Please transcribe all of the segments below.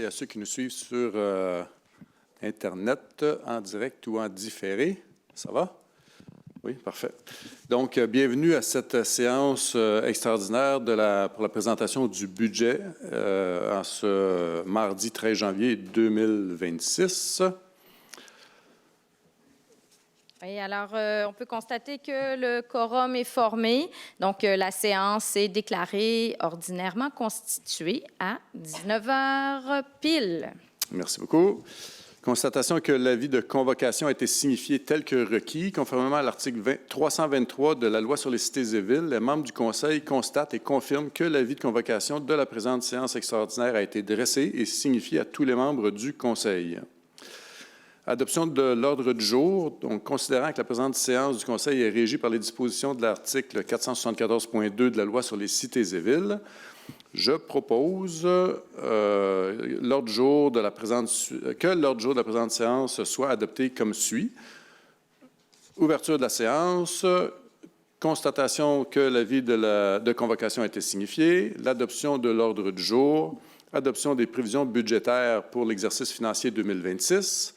et à ceux qui nous suivent sur Internet, en direct ou en différé. Ça va? Oui, parfait. Donc, bienvenue à cette séance extraordinaire pour la présentation du budget en ce mardi 13 janvier 2026. Oui, alors, on peut constater que le quorum est formé. Donc, la séance est déclarée ordinairement constituée à 19 h pile. Merci beaucoup. Constatation que l'avis de convocation a été signifié tel que requis. Conformément à l'article 323 de la Loi sur les cités et villes, les membres du Conseil constatent et confirment que l'avis de convocation de la présente séance extraordinaire a été dressé et signifié à tous les membres du Conseil. Adoption de l'ordre du jour. Donc, considérant que la présente séance du Conseil est régie par les dispositions de l'article 474.2 de la Loi sur les cités et villes, je propose que l'ordre du jour de la présente séance soit adopté comme suit. Ouverture de la séance. Constatation que l'avis de convocation a été signifié. L'adoption de l'ordre du jour. Adoption des prévisions budgétaires pour l'exercice financier 2026.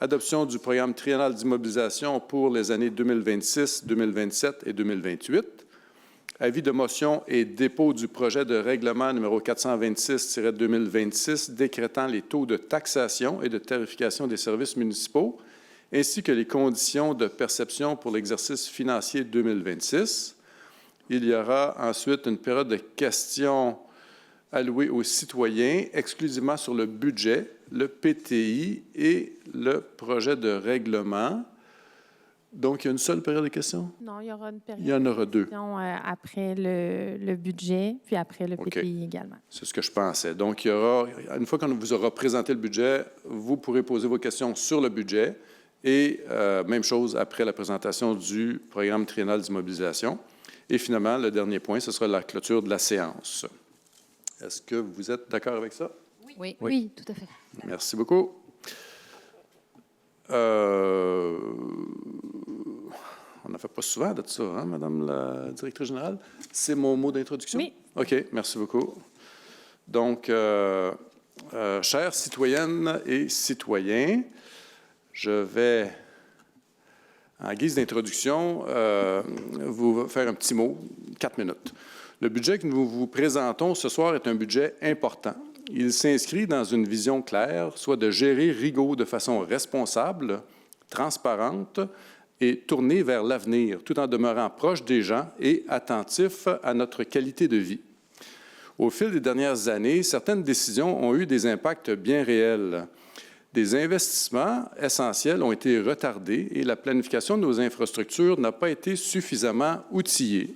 Adoption du programme triennal d'immobilisation pour les années 2026, 2027 et 2028. Avis de motion et dépôt du projet de règlement numéro 426-2026 décrétant les taux de taxation et de tarification des services municipaux, ainsi que les conditions de perception pour l'exercice financier 2026. Il y aura ensuite une période de questions allouée aux citoyens, exclusivement sur le budget, le PTI et le projet de règlement. Donc, il y a une seule période de questions? Non, il y aura une période. Il y en aura deux. Après le budget, puis après le PTI également. C'est ce que je pensais. Donc, il y aura, une fois qu'on vous aura présenté le budget, vous pourrez poser vos questions sur le budget et même chose après la présentation du programme triennal d'immobilisation. Et finalement, le dernier point, ce sera la clôture de la séance. Est-ce que vous êtes d'accord avec ça? Oui. Oui, tout à fait. Merci beaucoup. On n'en fait pas souvent de ça, hein, Madame la directrice générale? C'est mon mot d'introduction? Oui. OK, merci beaucoup. Donc, chères citoyennes et citoyens, je vais, en guise d'introduction, vous faire un petit mot, 4 minutes. Le budget que nous vous présentons ce soir est un budget important. Il s'inscrit dans une vision claire, soit de gérer Rigaud de façon responsable, transparente et tournée vers l'avenir, tout en demeurant proche des gens et attentif à notre qualité de vie. Au fil des dernières années, certaines décisions ont eu des impacts bien réels. Des investissements essentiels ont été retardés et la planification de nos infrastructures n'a pas été suffisamment outillée.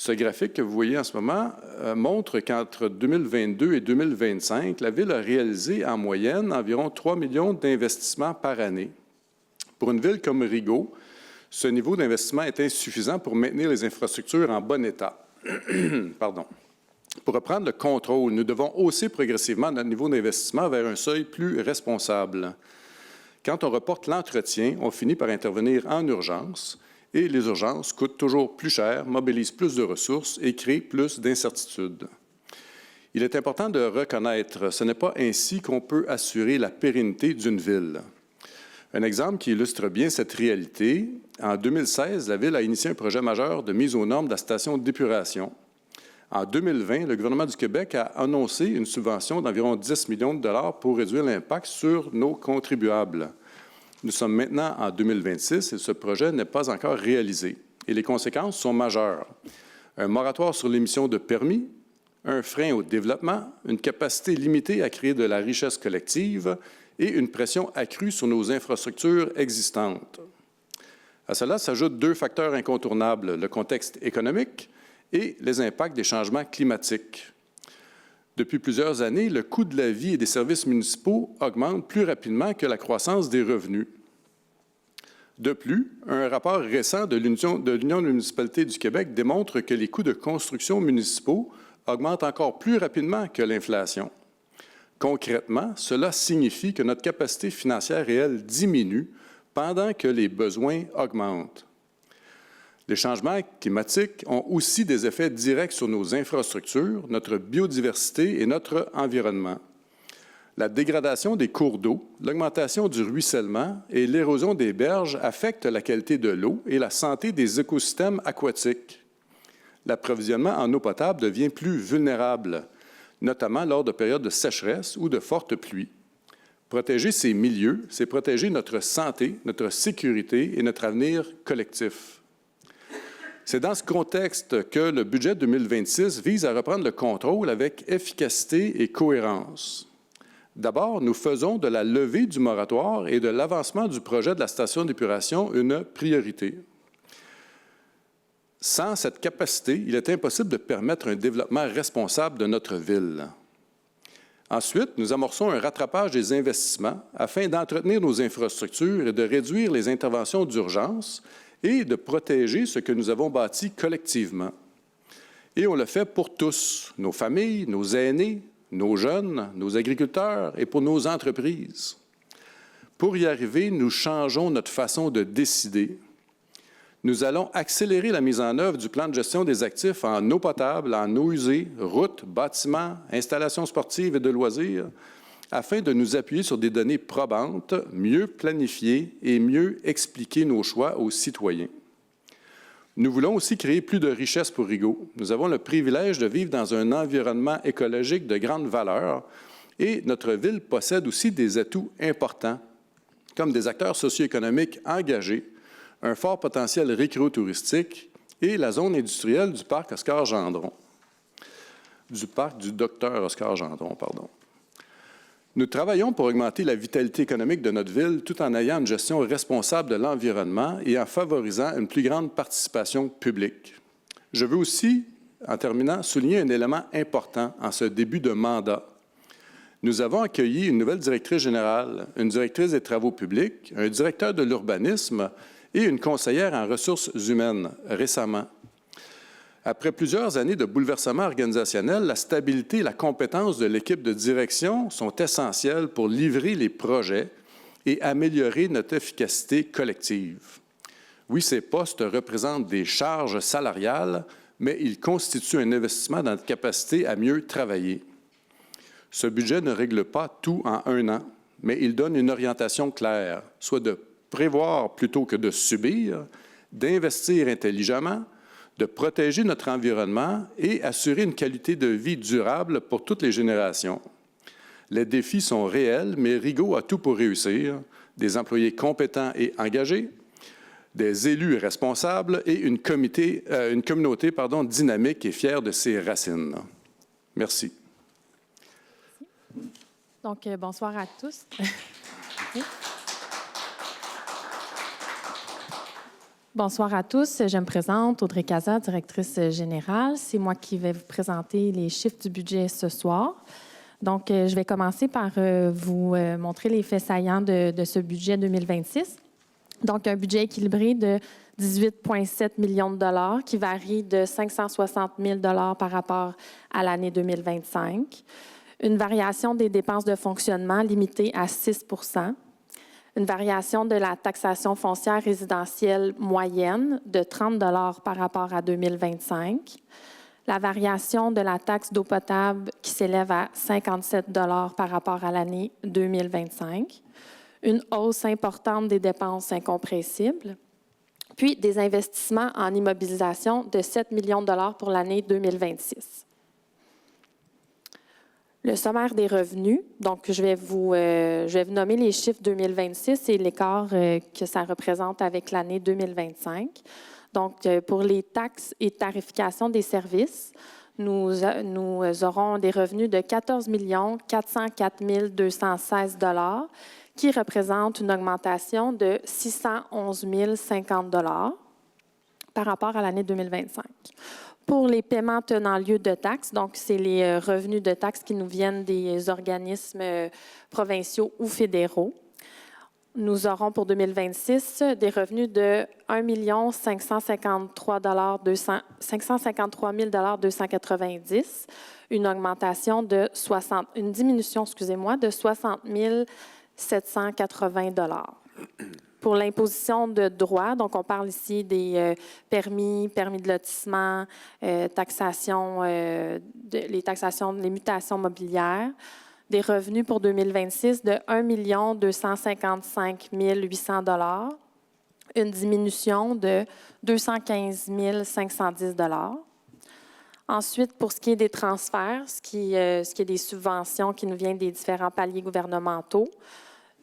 Ce graphique que vous voyez en ce moment montre qu'entre 2022 et 2025, la Ville a réalisé en moyenne environ 3 millions d'investissements par année. Pour une ville comme Rigaud, ce niveau d'investissement est insuffisant pour maintenir les infrastructures en bon état. Pardon. Pour reprendre le contrôle, nous devons hausser progressivement notre niveau d'investissement vers un seuil plus responsable. Quand on reporte l'entretien, on finit par intervenir en urgence. Et les urgences coûtent toujours plus cher, mobilisent plus de ressources et créent plus d'incertitudes. Il est important de reconnaître que ce n'est pas ainsi qu'on peut assurer la pérennité d'une ville. Un exemple qui illustre bien cette réalité, en 2016, la Ville a initié un projet majeur de mise aux normes de la station d'épuration. En 2020, le gouvernement du Québec a annoncé une subvention d'environ 10 millions de dollars pour réduire l'impact sur nos contribuables. Nous sommes maintenant en 2026 et ce projet n'est pas encore réalisé. Et les conséquences sont majeures. Un moratoire sur l'émission de permis, un frein au développement, une capacité limitée à créer de la richesse collective et une pression accrue sur nos infrastructures existantes. À cela s'ajoutent deux facteurs incontournables, le contexte économique et les impacts des changements climatiques. Depuis plusieurs années, le coût de la vie et des services municipaux augmente plus rapidement que la croissance des revenus. De plus, un rapport récent de l'Union des municipalités du Québec démontre que les coûts de construction municipaux augmentent encore plus rapidement que l'inflation. Concrètement, cela signifie que notre capacité financière réelle diminue pendant que les besoins augmentent. Les changements climatiques ont aussi des effets directs sur nos infrastructures, notre biodiversité et notre environnement. La dégradation des cours d'eau, l'augmentation du ruissellement et l'érosion des berges affectent la qualité de l'eau et la santé des écosystèmes aquatiques. L'approvisionnement en eau potable devient plus vulnérable, notamment lors de périodes de sécheresse ou de fortes pluies. Protéger ces milieux, c'est protéger notre santé, notre sécurité et notre avenir collectif. C'est dans ce contexte que le budget 2026 vise à reprendre le contrôle avec efficacité et cohérence. D'abord, nous faisons de la levée du moratoire et de l'avancement du projet de la station d'épuration une priorité. Sans cette capacité, il est impossible de permettre un développement responsable de notre ville. Ensuite, nous amorçons un rattrapage des investissements afin d'entretenir nos infrastructures et de réduire les interventions d'urgence et de protéger ce que nous avons bâti collectivement. Et on le fait pour tous, nos familles, nos aînés, nos jeunes, nos agriculteurs et pour nos entreprises. Pour y arriver, nous changeons notre façon de décider. Nous allons accélérer la mise en œuvre du plan de gestion des actifs en eau potable, en eau usée, routes, bâtiments, installations sportives et de loisirs, afin de nous appuyer sur des données probantes, mieux planifier et mieux expliquer nos choix aux citoyens. Nous voulons aussi créer plus de richesses pour Rigaud. Nous avons le privilège de vivre dans un environnement écologique de grande valeur et notre ville possède aussi des atouts importants, comme des acteurs socio-économiques engagés, un fort potentiel récréo-touristique et la zone industrielle du parc Oscar-Gendron. Du parc du docteur Oscar-Gendron, pardon. Nous travaillons pour augmenter la vitalité économique de notre ville tout en ayant une gestion responsable de l'environnement et en favorisant une plus grande participation publique. Je veux aussi, en terminant, souligner un élément important en ce début de mandat. Nous avons accueilli une nouvelle directrice générale, une directrice des travaux publics, un directeur de l'urbanisme et une conseillère en ressources humaines récemment. Après plusieurs années de bouleversements organisationnels, la stabilité et la compétence de l'équipe de direction sont essentielles pour livrer les projets et améliorer notre efficacité collective. Oui, ces postes représentent des charges salariales, mais ils constituent un investissement dans notre capacité à mieux travailler. Ce budget ne règle pas tout en un an, mais il donne une orientation claire, soit de prévoir plutôt que de subir, d'investir intelligemment, de protéger notre environnement et assurer une qualité de vie durable pour toutes les générations. Les défis sont réels, mais Rigaud a tout pour réussir. Des employés compétents et engagés, des élus responsables et une communauté dynamique et fière de ses racines. Merci. Donc, bonsoir à tous. Bonsoir à tous. Je me présente, Audrey Cazat, directrice générale. C'est moi qui vais vous présenter les chiffres du budget ce soir. Donc, je vais commencer par vous montrer les faits saillants de ce budget 2026. Donc, un budget équilibré de 18,7 millions de dollars qui varie de 560 000 dollars par rapport à l'année 2025. Une variation des dépenses de fonctionnement limitée à 6 %. Une variation de la taxation foncière résidentielle moyenne de 30 $ par rapport à 2025. La variation de la taxe d'eau potable qui s'élève à 57 $ par rapport à l'année 2025. Une hausse importante des dépenses incompressibles. Puis des investissements en immobilisation de 7 millions de dollars pour l'année 2026. Le sommaire des revenus, donc je vais vous nommer les chiffres 2026 et l'écart que ça représente avec l'année 2025. Donc, pour les taxes et tarifications des services, nous aurons des revenus de 14 404 216 $ qui représentent une augmentation de 611 050 $ par rapport à l'année 2025. Pour les paiements tenant lieu de taxes, donc c'est les revenus de taxes qui nous viennent des organismes provinciaux ou fédéraux. Nous aurons pour 2026 des revenus de 1 553 290, une augmentation de une diminution, de 60 780 $. Pour l'imposition de droits, donc on parle ici des permis de lotissement, les mutations mobilières. des revenus pour 2026 de 1 255 800 $, une diminution de 215 510 $. Ensuite, pour ce qui est des transferts, ce qui est des subventions qui nous viennent des différents paliers gouvernementaux,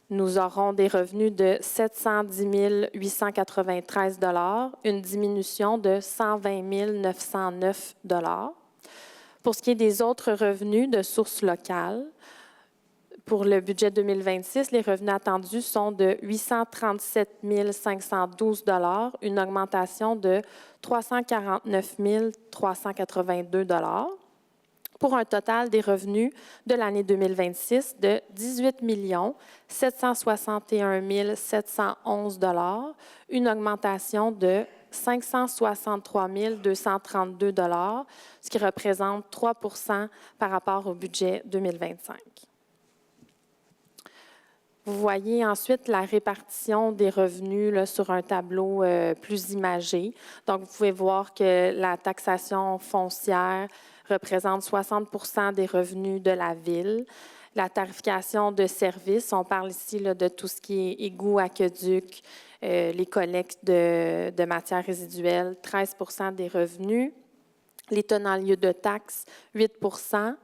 nous aurons des revenus de 710 893 $, une diminution de 120 909 $. Pour ce qui est des autres revenus de sources locales, pour le budget 2026, les revenus attendus sont de 837 512 $, une augmentation de 349 382 $, pour un total des revenus de l'année 2026 de 18 761 711 $, une augmentation de 563 232 $, ce qui représente 3 par rapport au budget 2025. Vous voyez ensuite la répartition des revenus là, sur un tableau plus imagé. Donc, vous pouvez voir que la taxation foncière représente 60 des revenus de la ville. La tarification de services, on parle ici là, de tout ce qui est égouts, aqueducs, les collectes de matières résiduelles, 13 des revenus. Les tenants lieu de taxes, 8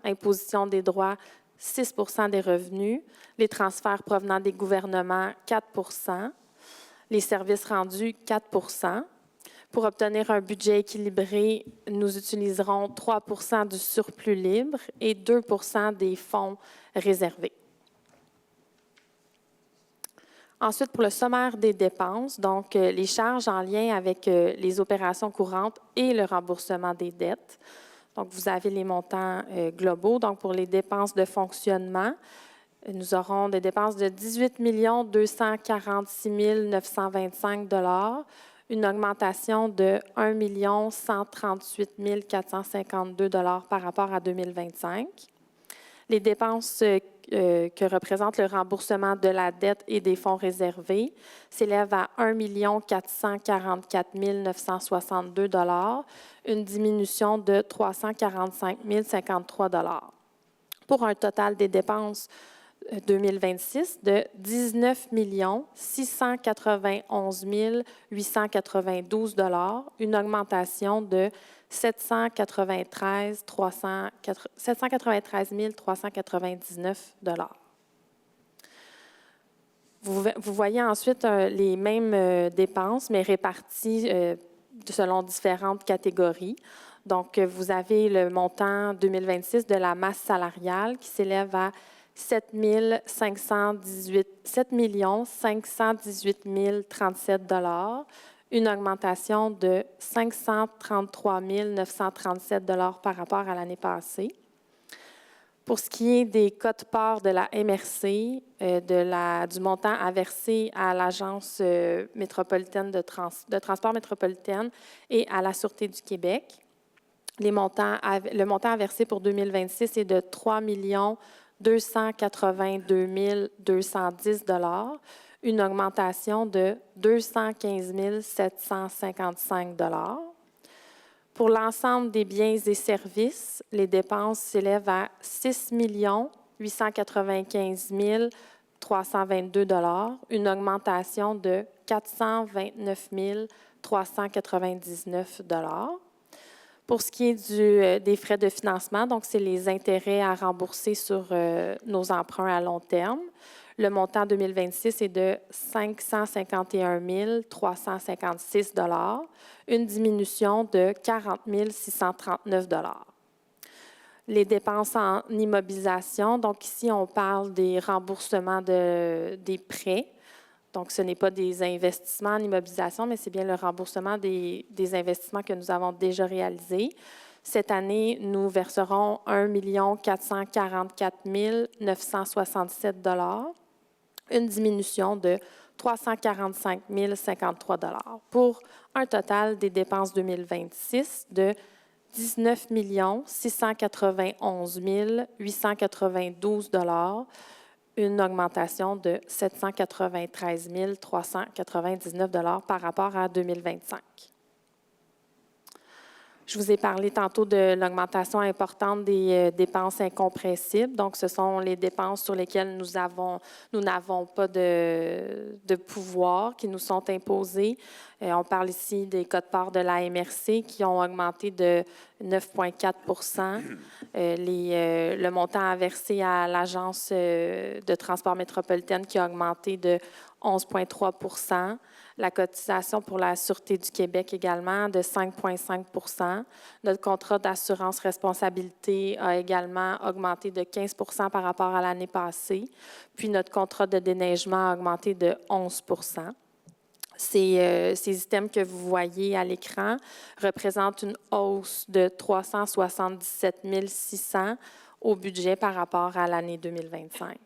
imposition des droits, 6 des revenus, les transferts provenant des gouvernements, 4 les services rendus, 4 Pour obtenir un budget équilibré, nous utiliserons 3 du surplus libre et 2 des fonds réservés. Ensuite, pour le sommaire des dépenses, donc les charges en lien avec les opérations courantes et le remboursement des dettes. Donc, vous avez les montants globaux. Donc, pour les dépenses de fonctionnement, nous aurons des dépenses de 18 246 925 $, une augmentation de 1 138 452 $ par rapport à 2025. Les dépenses que représente le remboursement de la dette et des fonds réservés s'élèvent à 1 444 962 $, une diminution de 345 053 $, pour un total des dépenses 2026 de 19 691 892 $, une augmentation de 793 399 $. Vous voyez ensuite les mêmes dépenses, mais réparties selon différentes catégories. Donc, vous avez le montant 2026 de la masse salariale qui s'élève à 7 518 037 $, une augmentation de 533 937 $ par rapport à l'année passée. Pour ce qui est des quotes-parts de la MRC, du montant à verser à l'Agence métropolitaine de transport métropolitaine et à la Sûreté du Québec, le montant à verser pour 2026 est de 3 282 210 $, une augmentation de 215 755 $. Pour l'ensemble des biens et services, les dépenses s'élèvent à 6 895 322 $, une augmentation de 429 399 $. Pour ce qui est des frais de financement, donc c'est les intérêts à rembourser sur nos emprunts à long terme. Le montant 2026 est de 551 356 $, une diminution de 40 639 $. Les dépenses en immobilisation, donc ici on parle des remboursements des prêts. Donc, ce n'est pas des investissements en immobilisation, mais c'est bien le remboursement des investissements que nous avons déjà réalisés. Cette année, nous verserons 1 444 967 $, une diminution de 345 053 $, pour un total des dépenses 2026 de 19 691 892 $, une augmentation de 793 399 $ par rapport à 2025. Je vous ai parlé tantôt de l'augmentation importante des dépenses incompressibles. Donc, ce sont les dépenses sur lesquelles nous n'avons pas de pouvoir, qui nous sont imposées. On parle ici des quotes-parts de la MRC qui ont augmenté de 9,4 le montant à verser à l'Agence de transport métropolitaine qui a augmenté de 11,3 la cotisation pour la Sûreté du Québec également de 5,5 Notre contrat d'assurance responsabilité a également augmenté de 15 par rapport à l'année passée. Puis notre contrat de déneigement a augmenté de 11 Ces items que vous voyez à l'écran représentent une hausse de 377 600 au budget par rapport à l'année 2025.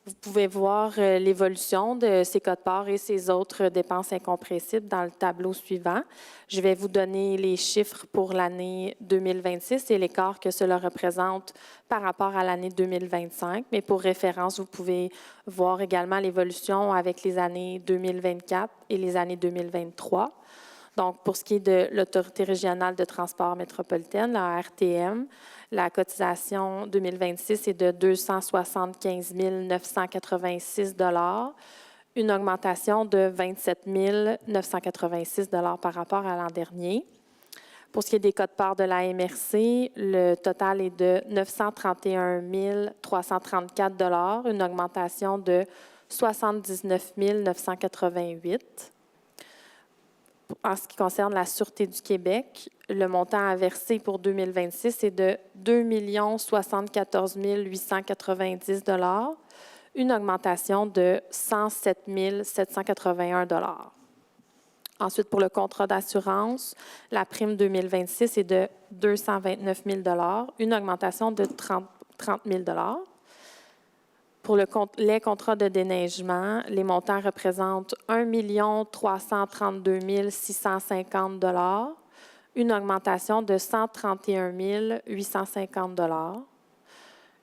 Vous pouvez voir l'évolution de ces quotes-parts et ces autres dépenses incompressibles dans le tableau suivant. Je vais vous donner les chiffres pour l'année 2026 et l'écart que cela représente par rapport à l'année 2025. Mais pour référence, vous pouvez voir également l'évolution avec les années 2024 et les années 2023. Donc, pour ce qui est de l'Autorité régionale de transport métropolitaine, la RTM, la cotisation 2026 est de 275 986 une augmentation de 27 986 par rapport à l'an dernier. Pour ce qui est des quotes-parts de la MRC, le total est de 931 334 une augmentation de 79 988. En ce qui concerne la Sûreté du Québec, le montant à verser pour 2026 est de 2 074 890 une augmentation de 107 781 Ensuite, pour le contrat d'assurance, la prime 2026 est de 229 000 une augmentation de 30 000 Pour les contrats de déneigement, les montants représentent 1 332 650 une augmentation de 131 850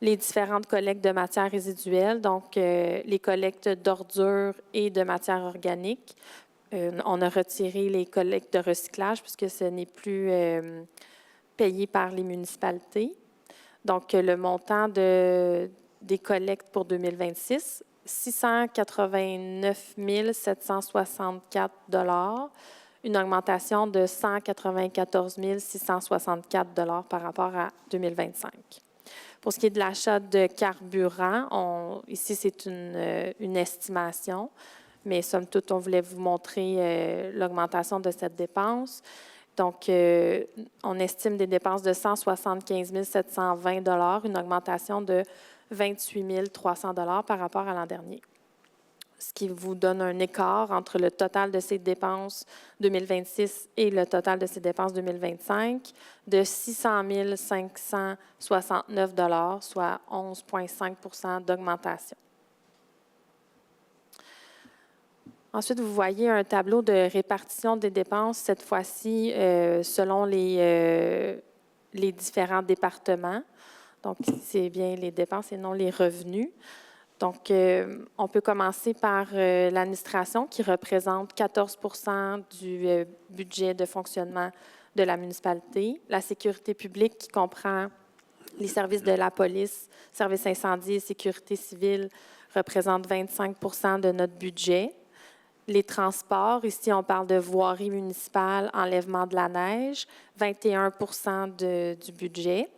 Les différentes collectes de matières résiduelles, donc les collectes d'ordures et de matières organiques, on a retiré les collectes de recyclage puisque ce n'est plus payé par les municipalités. Donc, le montant des collectes pour 2026, 689 764 une augmentation de 194 664 par rapport à 2025. Pour ce qui est de l'achat de carburant, ici, c'est une estimation, mais somme toute, on voulait vous montrer l'augmentation de cette dépense. Donc, on estime des dépenses de 175 720 une augmentation de 28 300 par rapport à l'an dernier. Ce qui vous donne un écart entre le total de ces dépenses 2026 et le total de ces dépenses 2025 de 600 569 soit 11,5 d'augmentation. Ensuite, vous voyez un tableau de répartition des dépenses, cette fois-ci selon les différents départements. Donc, c'est bien les dépenses et non les revenus. Donc, on peut commencer par l'administration qui représente 14 du budget de fonctionnement de la municipalité. La sécurité publique qui comprend les services de la police, services incendie et sécurité civile représente 25 de notre budget. Les transports, ici, on parle de voirie municipale, enlèvement de la neige, 21 du budget.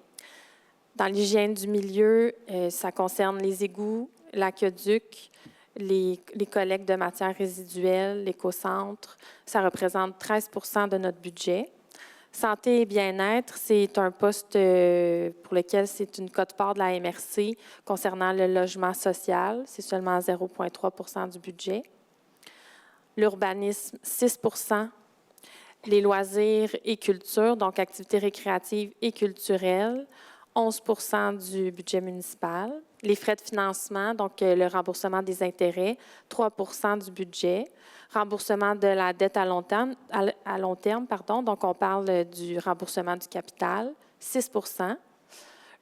Dans l'hygiène du milieu, ça concerne les égouts, l'aqueduc, les collectes de matières résiduelles, l'écocentre. Ça représente 13 de notre budget. Santé et bien-être, c'est un poste pour lequel c'est une quote-part de la MRC concernant le logement social. C'est seulement 0,3 du budget. L'urbanisme, 6 Les loisirs et culture, donc activités récréatives et culturelles, 11 du budget municipal. Les frais de financement, donc le remboursement des intérêts, 3 du budget. Remboursement de la dette à long terme, donc on parle du remboursement du capital, 6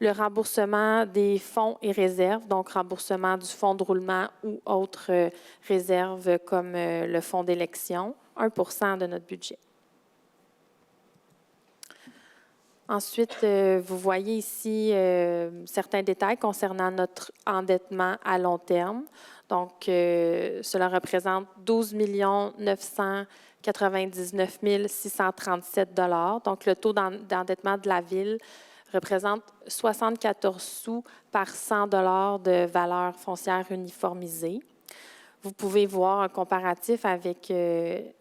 Le remboursement des fonds et réserves, donc remboursement du fonds de roulement ou autres réserves comme le fonds d'élection, 1 de notre budget. Ensuite, vous voyez ici certains détails concernant notre endettement à long terme. Donc, cela représente 12 999 637 $. Donc, le taux d'endettement de la Ville représente 74 sous par 100 $ de valeur foncière uniformisée. Vous pouvez voir un comparatif avec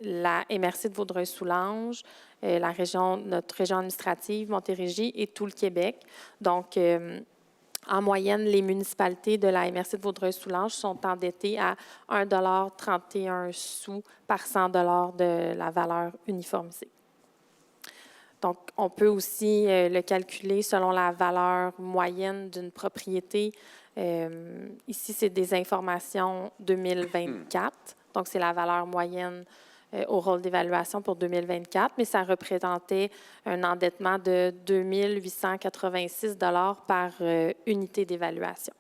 la MRC de Vaudreuil-Soulanges, notre région administrative, Montérégie et tout le Québec. Donc, en moyenne, les municipalités de la MRC de Vaudreuil-Soulanges sont endettées à 1,31 $ par 100 $ de la valeur uniformisée. Donc, on peut aussi le calculer selon la valeur moyenne d'une propriété. Ici, c'est des informations 2024. Donc, c'est la valeur moyenne au rôle d'évaluation pour 2024, mais ça représentait un endettement de 2 886 $ par unité d'évaluation.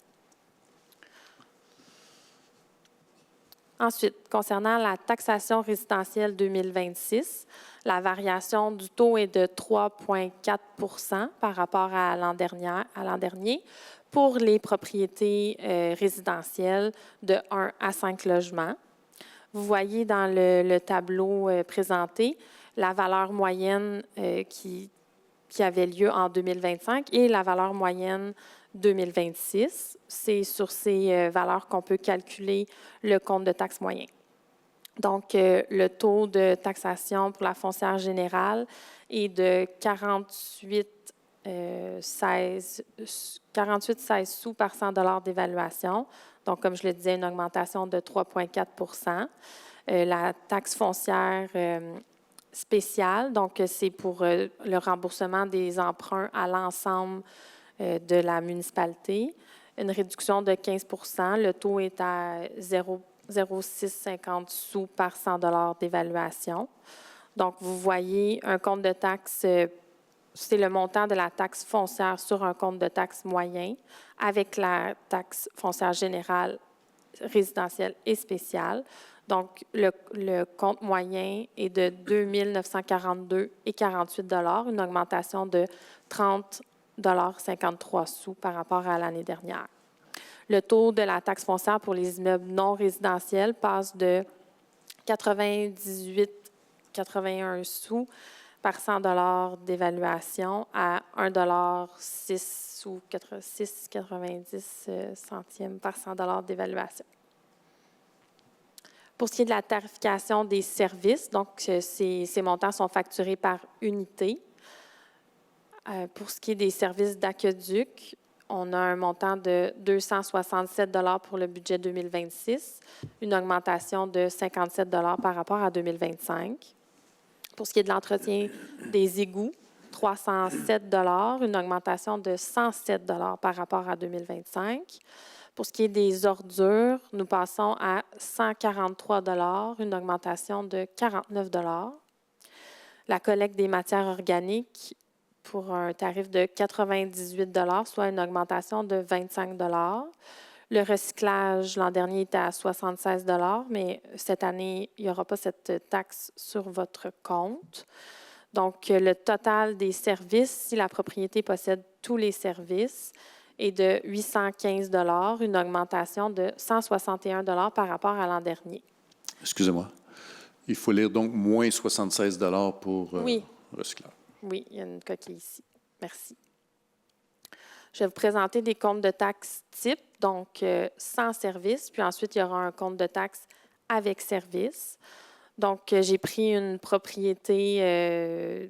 Ensuite, concernant la taxation résidentielle 2026, la variation du taux est de 3,4 % par rapport à l'an dernier pour les propriétés résidentielles de 1 à 5 logements. Vous voyez dans le tableau présenté la valeur moyenne qui avait lieu en 2025 et la valeur moyenne 2026. C'est sur ces valeurs qu'on peut calculer le compte de taxe moyen. Donc, le taux de taxation pour la foncière générale est de 48,16 sous par 100 $ d'évaluation. Donc, comme je le disais, une augmentation de 3,4 % La taxe foncière spéciale, donc c'est pour le remboursement des emprunts à l'ensemble de la municipalité. Une réduction de 15 %. Le taux est à 0,650 sous par 100 $ d'évaluation. Donc, vous voyez un compte de taxe, c'est le montant de la taxe foncière sur un compte de taxe moyen avec la taxe foncière générale, résidentielle et spéciale. Donc, le compte moyen est de 2 942,48 $, une augmentation de 30,53 sous par rapport à l'année dernière. Le taux de la taxe foncière pour les immeubles non résidentiels passe de 98,81 sous par 100 $ d'évaluation à 1,06 ou 6,90 centimes par 100 $ d'évaluation. Pour ce qui est de la tarification des services, donc ces montants sont facturés par unité. Pour ce qui est des services d'aqueduc, on a un montant de 267 $ pour le budget 2026, une augmentation de 57 $ par rapport à 2025. Pour ce qui est de l'entretien des égouts, 307 $ une augmentation de 107 $ par rapport à 2025. Pour ce qui est des ordures, nous passons à 143 $ une augmentation de 49 $. La collecte des matières organiques pour un tarif de 98 $, soit une augmentation de 25 $. Le recyclage, l'an dernier, était à 76 $, mais cette année, il n'y aura pas cette taxe sur votre compte. Donc, le total des services, si la propriété possède tous les services, est de 815 $, une augmentation de 161 $ par rapport à l'an dernier. Excusez-moi. Il faut lire donc moins 76 $ pour recyclage. Oui, il y a une coquille ici. Merci. Je vais vous présenter des comptes de taxes type, donc sans service, puis ensuite, il y aura un compte de taxes avec service. Donc, j'ai pris une propriété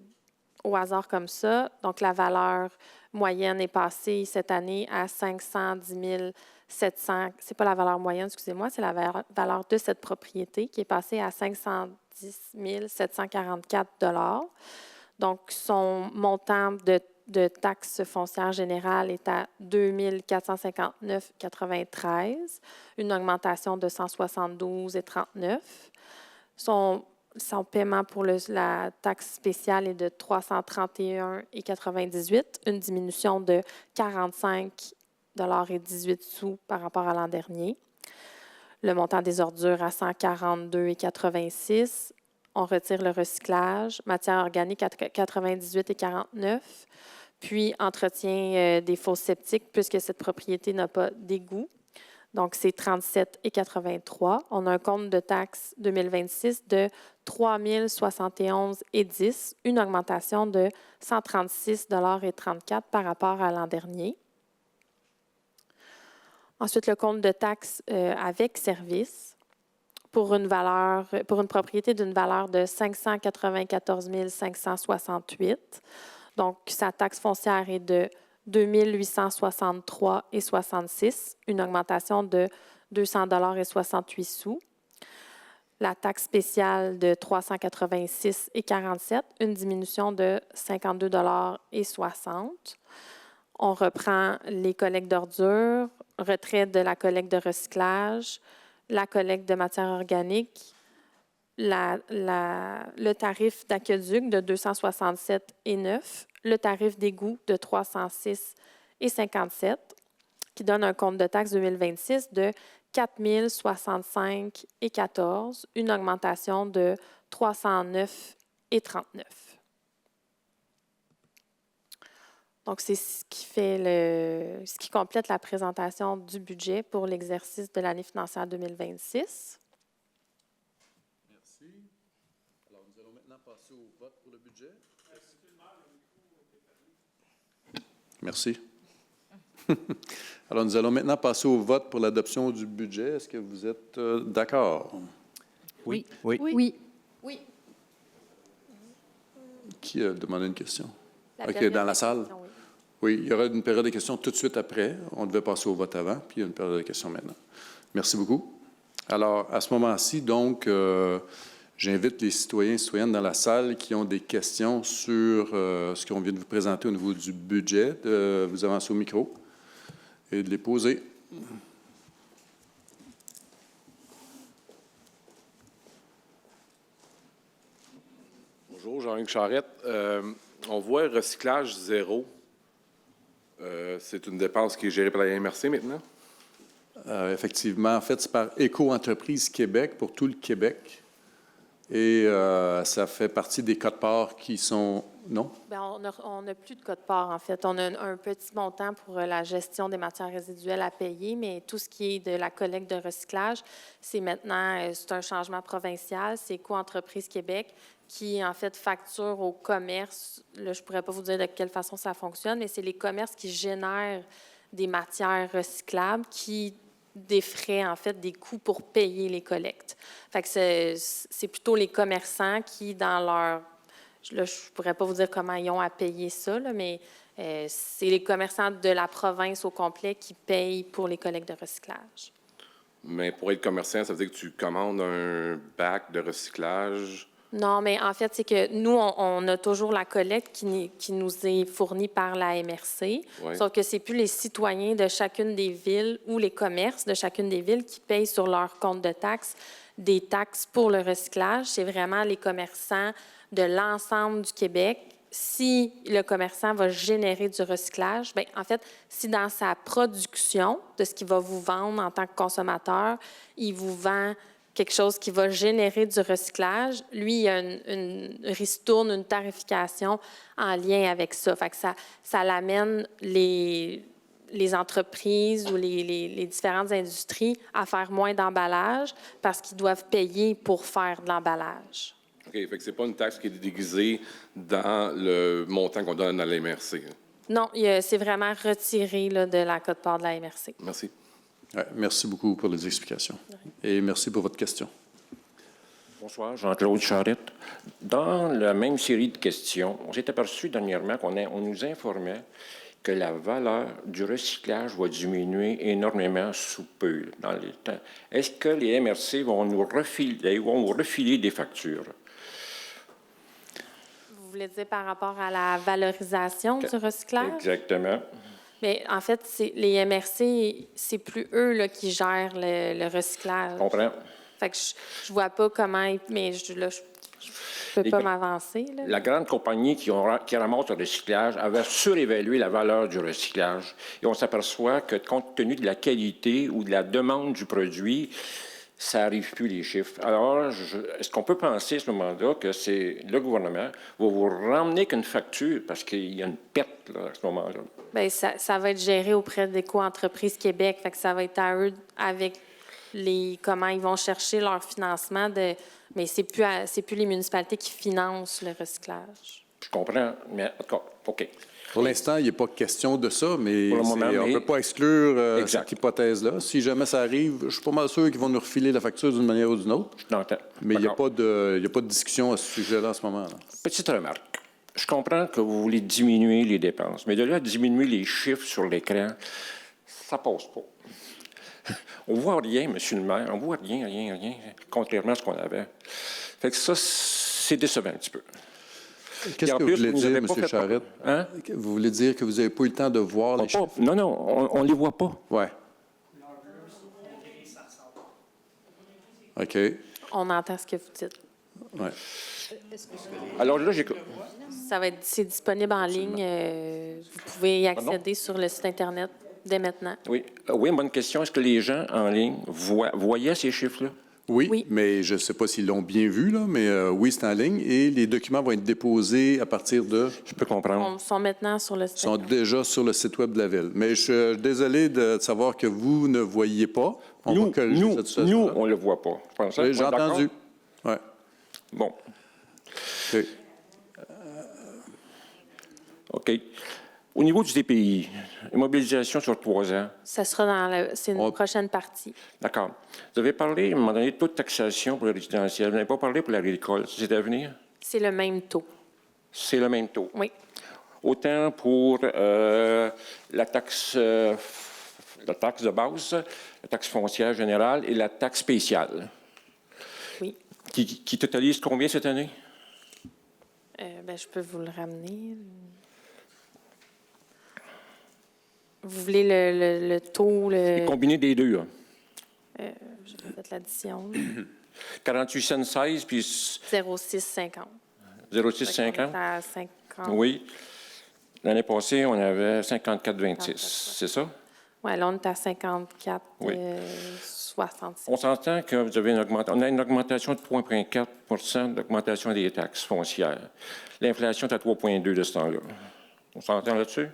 au hasard comme ça. Donc, la valeur moyenne est passée cette année à 510 700. Ce n'est pas la valeur moyenne, excusez-moi, c'est la valeur de cette propriété qui est passée à 510 744 $. Donc, son montant de taxe foncière générale est à 2 459,93, une augmentation de 172,39. Son paiement pour la taxe spéciale est de 331,98, une diminution de 45,18 $ par rapport à l'an dernier. Le montant des ordures à 142,86. on retire le recyclage, matière organique à 98,49 $. Puis, entretien des fosses septiques, puisque cette propriété n'a pas d'égout. Donc, c'est 37,83 $. On a un compte de taxes 2026 de 3 071,10 $, une augmentation de 136,34 $ par rapport à l'an dernier. Ensuite, le compte de taxes avec service pour une propriété d'une valeur de 594 568 $. Donc, sa taxe foncière est de 2 863,66 $, une augmentation de 200,68 $. La taxe spéciale de 386,47 $, une diminution de 52,60 $. On reprend les collectes d'ordures, retrait de la collecte de recyclage, la collecte de matière organique, le tarif d'aqueduc de 267,9 $, le tarif d'égout de 306,57 $, qui donne un compte de taxe 2026 de 4 065,14 $, une augmentation de 309,39 $. Donc, c'est ce qui complète la présentation du budget pour l'exercice de l'année financière 2026. Merci. Alors, nous allons maintenant passer au vote pour le budget. Merci. Alors, nous allons maintenant passer au vote pour l'adoption du budget. Est-ce que vous êtes d'accord? Oui. Oui. Qui a demandé une question? La OK, période dans la de salle? questions, oui. Oui, il y aura une période de questions tout de suite après. On devait passer au vote avant, puis il y a une période de questions maintenant. Merci beaucoup. Alors, à ce moment-ci, donc, j'invite les citoyens et citoyennes dans la salle qui ont des questions sur ce qu'on vient de vous présenter au niveau du budget, de vous avancer au micro et de les poser. Bonjour, Jean-Luc Charette. On voit recyclage zéro. C'est une dépense qui est gérée par la MRC maintenant? Effectivement, en fait, c'est par Éco-entreprise Québec pour tout le Québec. Et ça fait partie des quotes-parts qui sont... Non? Bien, on n'a plus de quote-part, en fait. On a un petit montant pour la gestion des matières résiduelles à payer, mais tout ce qui est de la collecte de recyclage, c'est maintenant, c'est un changement provincial. C'est Éco-entreprise Québec qui, en fait, facture au commerce. Là, je ne pourrais pas vous dire de quelle façon ça fonctionne, mais c'est les commerces qui génèrent des matières recyclables qui défraient, en fait, des coûts pour payer les collectes. Fait que c'est plutôt les commerçants qui, dans leur... Là, je ne pourrais pas vous dire comment ils ont à payer ça, là, mais c'est les commerçants de la province au complet qui payent pour les collectes de recyclage. Mais pour être commerçant, ça veut dire que tu commandes un bac de recyclage? Non, mais en fait, c'est que nous, on a toujours la collecte qui nous est fournie par la MRC, Oui. sauf que c'est plus les citoyens de chacune des villes ou les commerces de chacune des villes qui payent sur leur compte de taxes des taxes pour le recyclage. C'est vraiment les commerçants de l'ensemble du Québec. Si le commerçant va générer du recyclage, bien, en fait, si dans sa production de ce qu'il va vous vendre en tant que consommateur, il vous vend quelque chose qui va générer du recyclage, lui, il y a une ristourne, une tarification en lien avec ça. Fait que ça l'amène les entreprises ou les différentes industries à faire moins d'emballage parce qu'ils doivent payer pour faire de l'emballage. OK, fait que c'est pas une taxe qui est déguisée dans le montant qu'on donne à la MRC. Non, c'est vraiment retiré là, de la quote-part de la MRC. Merci. Ouais, merci beaucoup pour les explications. Et merci pour votre question. Bonsoir, Jean-Claude Charette. Dans la même série de questions, on s'est aperçu dernièrement qu'on nous informait que la valeur du recyclage va diminuer énormément sous peu dans le temps. Est-ce que les MRC vont nous refiler des factures? Vous voulez dire par rapport à la valorisation du recyclage? Exactement. Mais en fait, les MRC, c'est plus eux là, qui gèrent le recyclage. Je comprends. Fait que je vois pas comment... Mais je peux pas m'avancer. La grande compagnie qui ramasse le recyclage avait surévalué la valeur du recyclage. Et on s'aperçoit que, compte tenu de la qualité ou de la demande du produit, ça n'arrive plus les chiffres. Alors, est-ce qu'on peut penser à ce moment-là que c'est le gouvernement va vous ramener qu'une facture parce qu'il y a une perte là, à ce moment-là? Bien, ça va être géré auprès d'Éco-entreprises Québec. Fait que ça va être à eux avec comment ils vont chercher leur financement. Mais c'est plus les municipalités qui financent le recyclage. Je comprends, mais OK. Pour l'instant, il n'est pas question de ça, mais Pour le moment, on ne mais- peut pas exclure Exact. cette hypothèse-là. Si jamais ça arrive, je suis pas mal sûr qu'ils vont nous refiler la facture d'une manière ou d'une autre. Je t'entends. Mais il n'y a D'accord. pas de discussion à ce sujet-là en ce moment. Là. Petite remarque. Je comprends que vous voulez diminuer les dépenses, mais de là à diminuer les chiffres sur l'écran, ça passe pas. On voit rien, M. le maire, on voit rien, contrairement à ce qu'on avait. Fait que ça, c'est décevant un petit peu. Qu'est-ce Et en que vous plus, voulez vous dire, avez M. pas fait- Charette? Hein? Vous voulez dire que vous n'avez pas eu le temps de voir les chiffres? Non, on les voit pas. Oui. OK. On entend ce que vous dites. Ouais. Alors là, C'est disponible en ligne. Vous pouvez y accéder sur le site Internet dès maintenant. Oui, oui, bonne question. Est-ce que les gens en ligne voyaient ces chiffres-là? Oui, Oui. mais je ne sais pas s'ils l'ont bien vu, là, mais oui, c'est en ligne et les documents vont être déposés à partir de... Je peux comprendre. Ils sont maintenant sur le site sont Internet. déjà sur le site Web de la Ville. Mais je suis désolé de savoir que vous ne voyez pas. On va corriger cette situation-là. on ne le voit pas. Je pense, hein? Oui, j'ai On est d'accord? entendu. Ouais. Bon, OK. OK. Au niveau du DPI, immobilisation sur 3 ans, Ça sera c'est une prochaine partie. d'accord. Vous avez parlé, à un moment donné, de taux de taxation pour le résidentiel. Vous n'avez pas parlé pour l'agricole. C'est à venir? C'est le même taux. C'est le même taux. Oui. Autant pour la taxe de base, la taxe foncière générale et la taxe spéciale, Oui. qui totalise combien cette année? Je peux vous le ramener. Vous voulez le taux, Et combiné des deux, hein? je vais mettre l'addition, 48 cents 16 puis 0,650. 0,650? À 50. Oui. L'année passée, on avait 54,26. C'est ça? Oui, là, on est à 54, Oui. 66. On s'entend que vous avez on a une augmentation de 3,4 d'augmentation des taxes foncières. L'inflation est à 3,2 de ce temps-là. On s'entend là-dessus?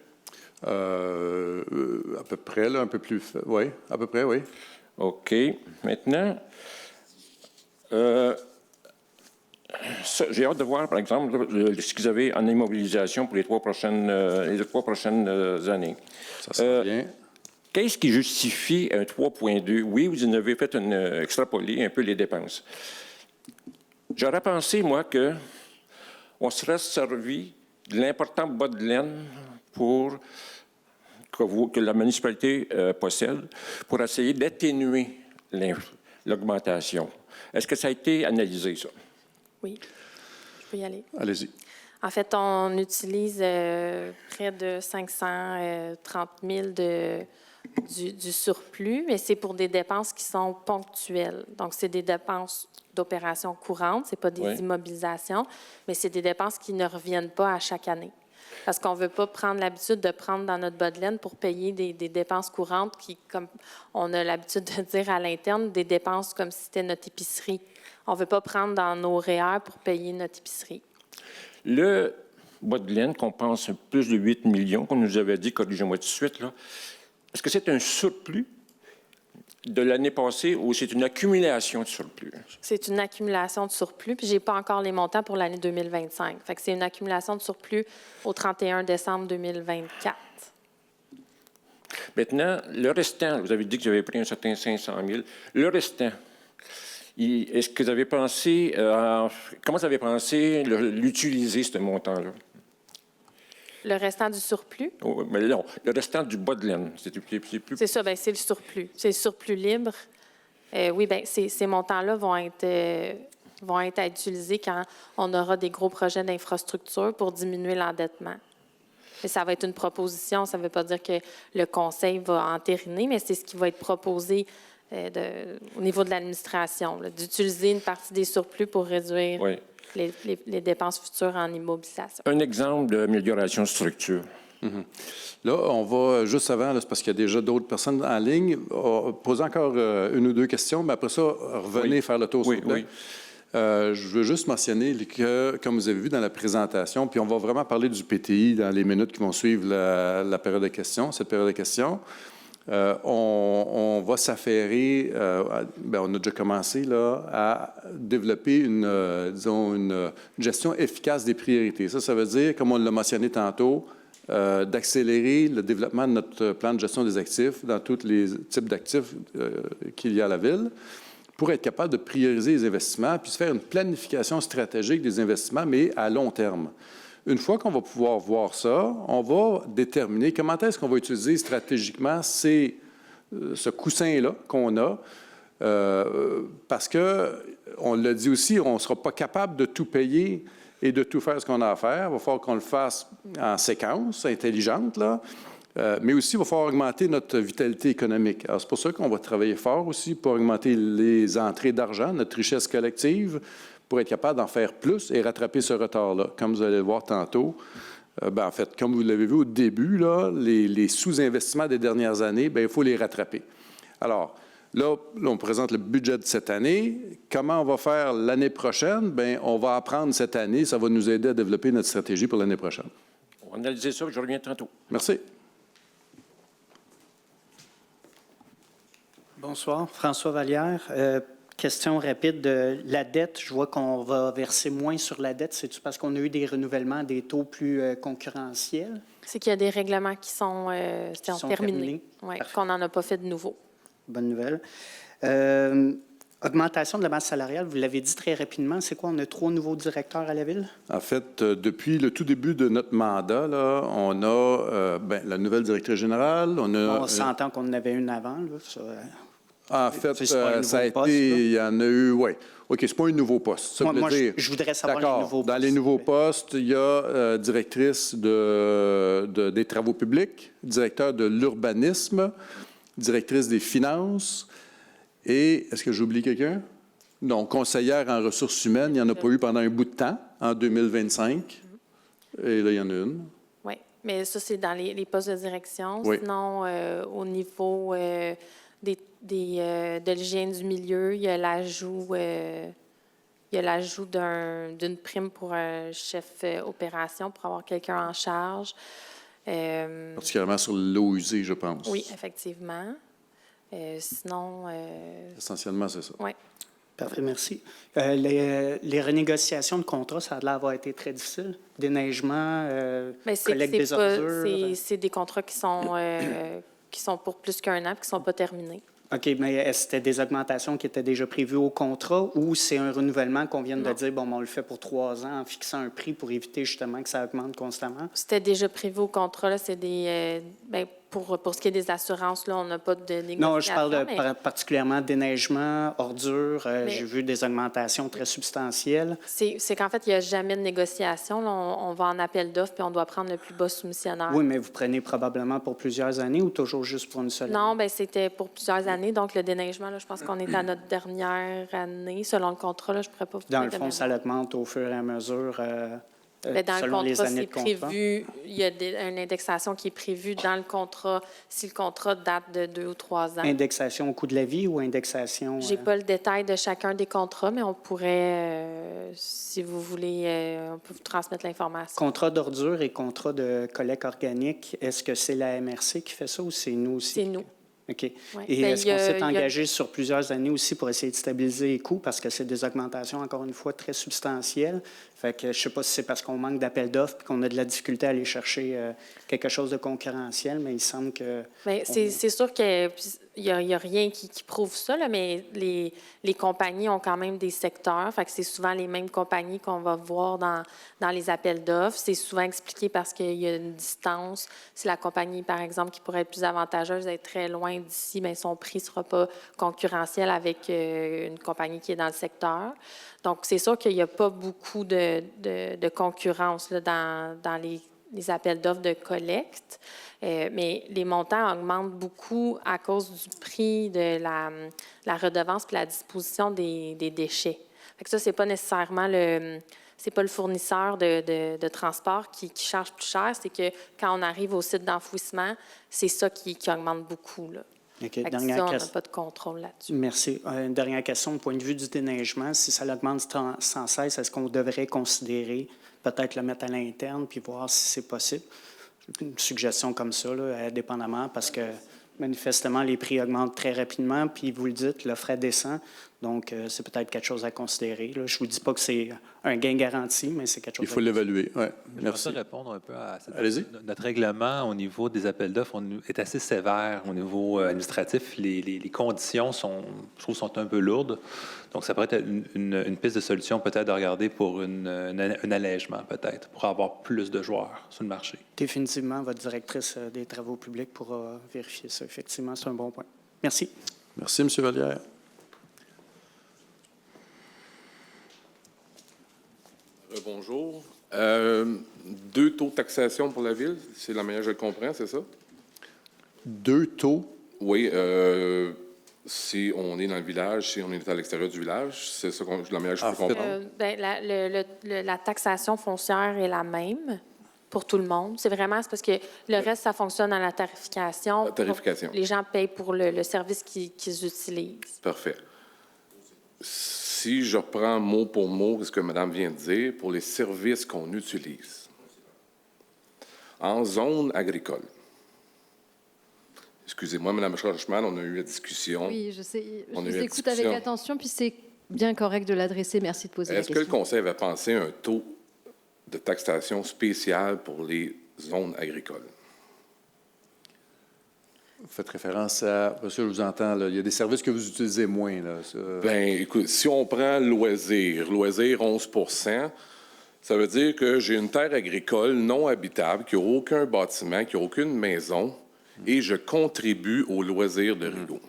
À peu près, là, un peu plus... Oui, à peu près, oui. OK. Maintenant, j'ai hâte de voir, par exemple, ce que vous avez en immobilisation pour les trois prochaines années. Ça sent bien. Qu'est-ce qui justifie un 3,2? Oui, vous en avez fait extrapoler un peu les dépenses. J'aurais pensé, moi, qu'on serait servi de l'important bas de laine que la municipalité possède pour essayer d'atténuer l'augmentation. Est-ce que ça a été analysé, ça? Oui, je peux y aller. Allez-y. En fait, on utilise près de 530 000 du surplus, mais c'est pour des dépenses qui sont ponctuelles. Donc, c'est des dépenses d'opérations courantes, ce n'est pas des Oui. immobilisations, mais c'est des dépenses qui ne reviennent pas à chaque année. Parce qu'on ne veut pas prendre l'habitude de prendre dans notre bas de laine pour payer des dépenses courantes qui, comme on a l'habitude de dire à l'interne, des dépenses comme si c'était notre épicerie. On ne veut pas prendre dans nos REER pour payer notre épicerie. Le bas de laine compense plus de 8 millions, qu'on nous avait dit, corrigez-moi tout de suite, là. Est-ce que c'est un surplus de l'année passée ou c'est une accumulation de surplus? C'est une accumulation de surplus, puis je n'ai pas encore les montants pour l'année 2025. Fait que c'est une accumulation de surplus au 31 décembre 2024. Maintenant, le restant, vous avez dit que j'avais pris un certain 500 000. Le restant, est-ce que vous avez pensé, comment vous avez pensé l'utiliser, ce montant-là? Le restant du surplus, Oh, mais non, le restant du bas de laine, c'est plus... c'est ça, bien, c'est le surplus. C'est le surplus libre. Oui, bien, ces montants-là vont être à utiliser quand on aura des gros projets d'infrastructure pour diminuer l'endettement. Et ça va être une proposition, ça ne veut pas dire que le Conseil va entériner, mais c'est ce qui va être proposé au niveau de l'administration, là, d'utiliser une partie des surplus pour réduire Oui. les dépenses futures en immobilisation. Un exemple d'amélioration de structure. Là, on va, juste avant, là, c'est parce qu'il y a déjà d'autres personnes en ligne, poser encore une ou deux questions, mais après ça, revenez faire le tour. Oui, s'il vous plaît. oui. Je veux juste mentionner que, comme vous avez vu dans la présentation, puis on va vraiment parler du PTI dans les minutes qui vont suivre la période de questions, cette période de questions. On va s'affairer, on a déjà commencé là, à développer une gestion efficace des priorités. Ça veut dire, comme on l'a mentionné tantôt, d'accélérer le développement de notre plan de gestion des actifs dans tous les types d'actifs qu'il y a à la Ville pour être capable de prioriser les investissements puis se faire une planification stratégique des investissements, mais à long terme. Une fois qu'on va pouvoir voir ça, on va déterminer comment est-ce qu'on va utiliser stratégiquement ce coussin-là qu'on a, parce que, on l'a dit aussi, on ne sera pas capable de tout payer et de tout faire ce qu'on a à faire. Il va falloir qu'on le fasse en séquence intelligente, là. Mais aussi, il va falloir augmenter notre vitalité économique. Alors, c'est pour ça qu'on va travailler fort aussi pour augmenter les entrées d'argent, notre richesse collective, pour être capable d'en faire plus et rattraper ce retard-là. Comme vous allez le voir tantôt, en fait, comme vous l'avez vu au début, là, les sous-investissements des dernières années, il faut les rattraper. Alors, là, on présente le budget de cette année. Comment on va faire l'année prochaine? On va apprendre cette année. Ça va nous aider à développer notre stratégie pour l'année prochaine. On va analyser ça, je reviens tantôt. Merci. Bonsoir, François Vallière. Question rapide de la dette. Je vois qu'on va verser moins sur la dette. C'est-tu parce qu'on a eu des renouvellements des taux plus concurrentiels? C'est qu'il y a des règlements qui sont, terminés. Oui, qu'on n'en a pas fait de nouveaux. Bonne nouvelle. Augmentation de la masse salariale, vous l'avez dit très rapidement. C'est quoi? On a 3 nouveaux directeurs à la Ville? En fait, depuis le tout début de notre mandat, là, on a la nouvelle directrice générale. On s'entend qu'on en avait une avant. Là, ça, en fait, ça a été, il y en a eu, oui. OK, c'est pas un nouveau poste. Ça moi, dire, je voudrais savoir les nouveaux postes. Dans les nouveaux postes, il y a directrice des travaux publics, directeur de l'urbanisme, directrice des finances et, est-ce que j'oublie quelqu'un? Non, conseillère en ressources humaines, il n'y en a pas eu pendant un bout de temps, en 2025. Et là, il y en a une. Oui, mais ça, c'est dans les postes de direction. Oui. Sinon, au niveau de l'hygiène du milieu, il y a l'ajout d'une prime pour un chef opération pour avoir quelqu'un en charge. Particulièrement sur l'eau usée, je pense. Oui, effectivement. Sinon... Essentiellement, c'est ça. Oui. Parfait, merci. Les renégociations de contrats, ça a l'air d'avoir été très difficile. Déneigement, collecte des ordures. C'est des contrats qui sont pour plus qu'un an et qui ne sont pas terminés. OK, mais est-ce que c'était des augmentations qui étaient déjà prévues au contrat ou c'est un renouvellement qu'on vient de dire, on le fait pour 3 ans en fixant un prix pour éviter justement que ça augmente constamment? C'était déjà prévu au contrat. Là, c'est des... pour ce qui est des assurances, là, on n'a pas de négociation. Non, je parle particulièrement de déneigement, ordures. J'ai vu des augmentations très substantielles. C'est qu'en fait, il n'y a jamais de négociation. Là, on va en appel d'offres puis on doit prendre le plus bas soumissionnaire. Oui, mais vous prenez probablement pour plusieurs années ou toujours juste pour une seule année? Non, bien, c'était pour plusieurs années. Donc, le déneigement, là, je pense qu'on est à notre dernière année. Selon le contrat, là, je ne pourrais pas vous Dans le fond, ça augmente au fur et à mesure. Dans selon le les contrat, années c'est de contrat. prévu. Il y a une indexation qui est prévue dans le contrat si le contrat date de 2 ou 3 ans. Indexation au coût de la vie ou indexation... Je n'ai pas le détail de chacun des contrats, mais on pourrait, si vous voulez, on peut vous transmettre l'information. Contrat d'ordure et contrat de collecte organique, est-ce que c'est la MRC qui fait ça ou c'est nous aussi? C'est nous. OK. Oui. Et est-ce qu'on s'est engagé sur plusieurs années aussi pour essayer de stabiliser les coûts parce que c'est des augmentations, encore une fois, très substantielles? Fait que je ne sais pas si c'est parce qu'on manque d'appels d'offres et qu'on a de la difficulté à aller chercher quelque chose de concurrentiel, mais il semble que... C'est sûr qu'il n'y a rien qui prouve ça, là, mais les compagnies ont quand même des secteurs. Fait que c'est souvent les mêmes compagnies qu'on va voir dans les appels d'offres. C'est souvent expliqué parce qu'il y a une distance. Si la compagnie, par exemple, qui pourrait être plus avantageuse, est très loin d'ici, bien, son prix ne sera pas concurrentiel avec une compagnie qui est dans le secteur. Donc, c'est sûr qu'il n'y a pas beaucoup de concurrence là, dans les appels d'offres de collecte, mais les montants augmentent beaucoup à cause du prix de la redevance et la disposition des déchets. Fait que ça, c'est pas nécessairement c'est pas le fournisseur de transport qui charge plus cher, c'est que quand on arrive au site d'enfouissement, c'est ça qui augmente beaucoup, là. OK. Fait que ça, on n'a pas de contrôle là-dessus. Merci. Une dernière question, du point de vue du déneigement, si ça augmente sans cesse, est-ce qu'on devrait considérer peut-être le mettre à l'interne puis voir si c'est possible? Une suggestion comme ça, là, indépendamment, parce que manifestement, les prix augmentent très rapidement, puis vous le dites, le frais descend, donc c'est peut-être quelque chose à considérer, là. Je ne vous dis pas que c'est un gain garanti, mais c'est quelque chose Il faut l'évaluer. Ouais. Merci. Merci. Je vais répondre un peu à cette... Allez-y. Notre règlement au niveau des appels d'offres est assez sévère au niveau administratif. Les conditions, je trouve, sont un peu lourdes. Donc, ça pourrait être une piste de solution peut-être de regarder pour un allègement peut-être, pour avoir plus de joueurs sur le marché. Définitivement, votre directrice des travaux publics pourra vérifier ça. Effectivement, c'est un bon point. Merci. Merci, M. Vallière. Bonjour. 2 taux de taxation pour la ville, c'est la manière que je le comprends, c'est ça? 2 taux. Oui, si on est dans le village, si on est à l'extérieur du village, c'est ça la manière que je peux comprendre. La taxation foncière est la même pour tout le monde. C'est parce que le reste, ça fonctionne à la tarification. La tarification. Les gens payent pour le service qu'ils utilisent. Parfait. Si je reprends mot pour mot ce que Mme vient de dire, pour les services qu'on utilise, en zone agricole, excusez-moi, Mme Schwarzman, on a eu la discussion. Oui, je sais. Je On a eu vous la écoute avec discussion. attention, puis c'est bien correct de l'adresser. Merci de poser la Est-ce que question. le Conseil avait pensé à un taux de taxation spécial pour les zones agricoles? Vous faites référence à... Monsieur, je vous entends, là. Il y a des services que vous utilisez moins, là. Bien, écoute, si on prend loisir 11 %, ça veut dire que j'ai une terre agricole non habitable, qui n'a aucun bâtiment, qui n'a aucune maison, et je contribue au loisir de Rigaud.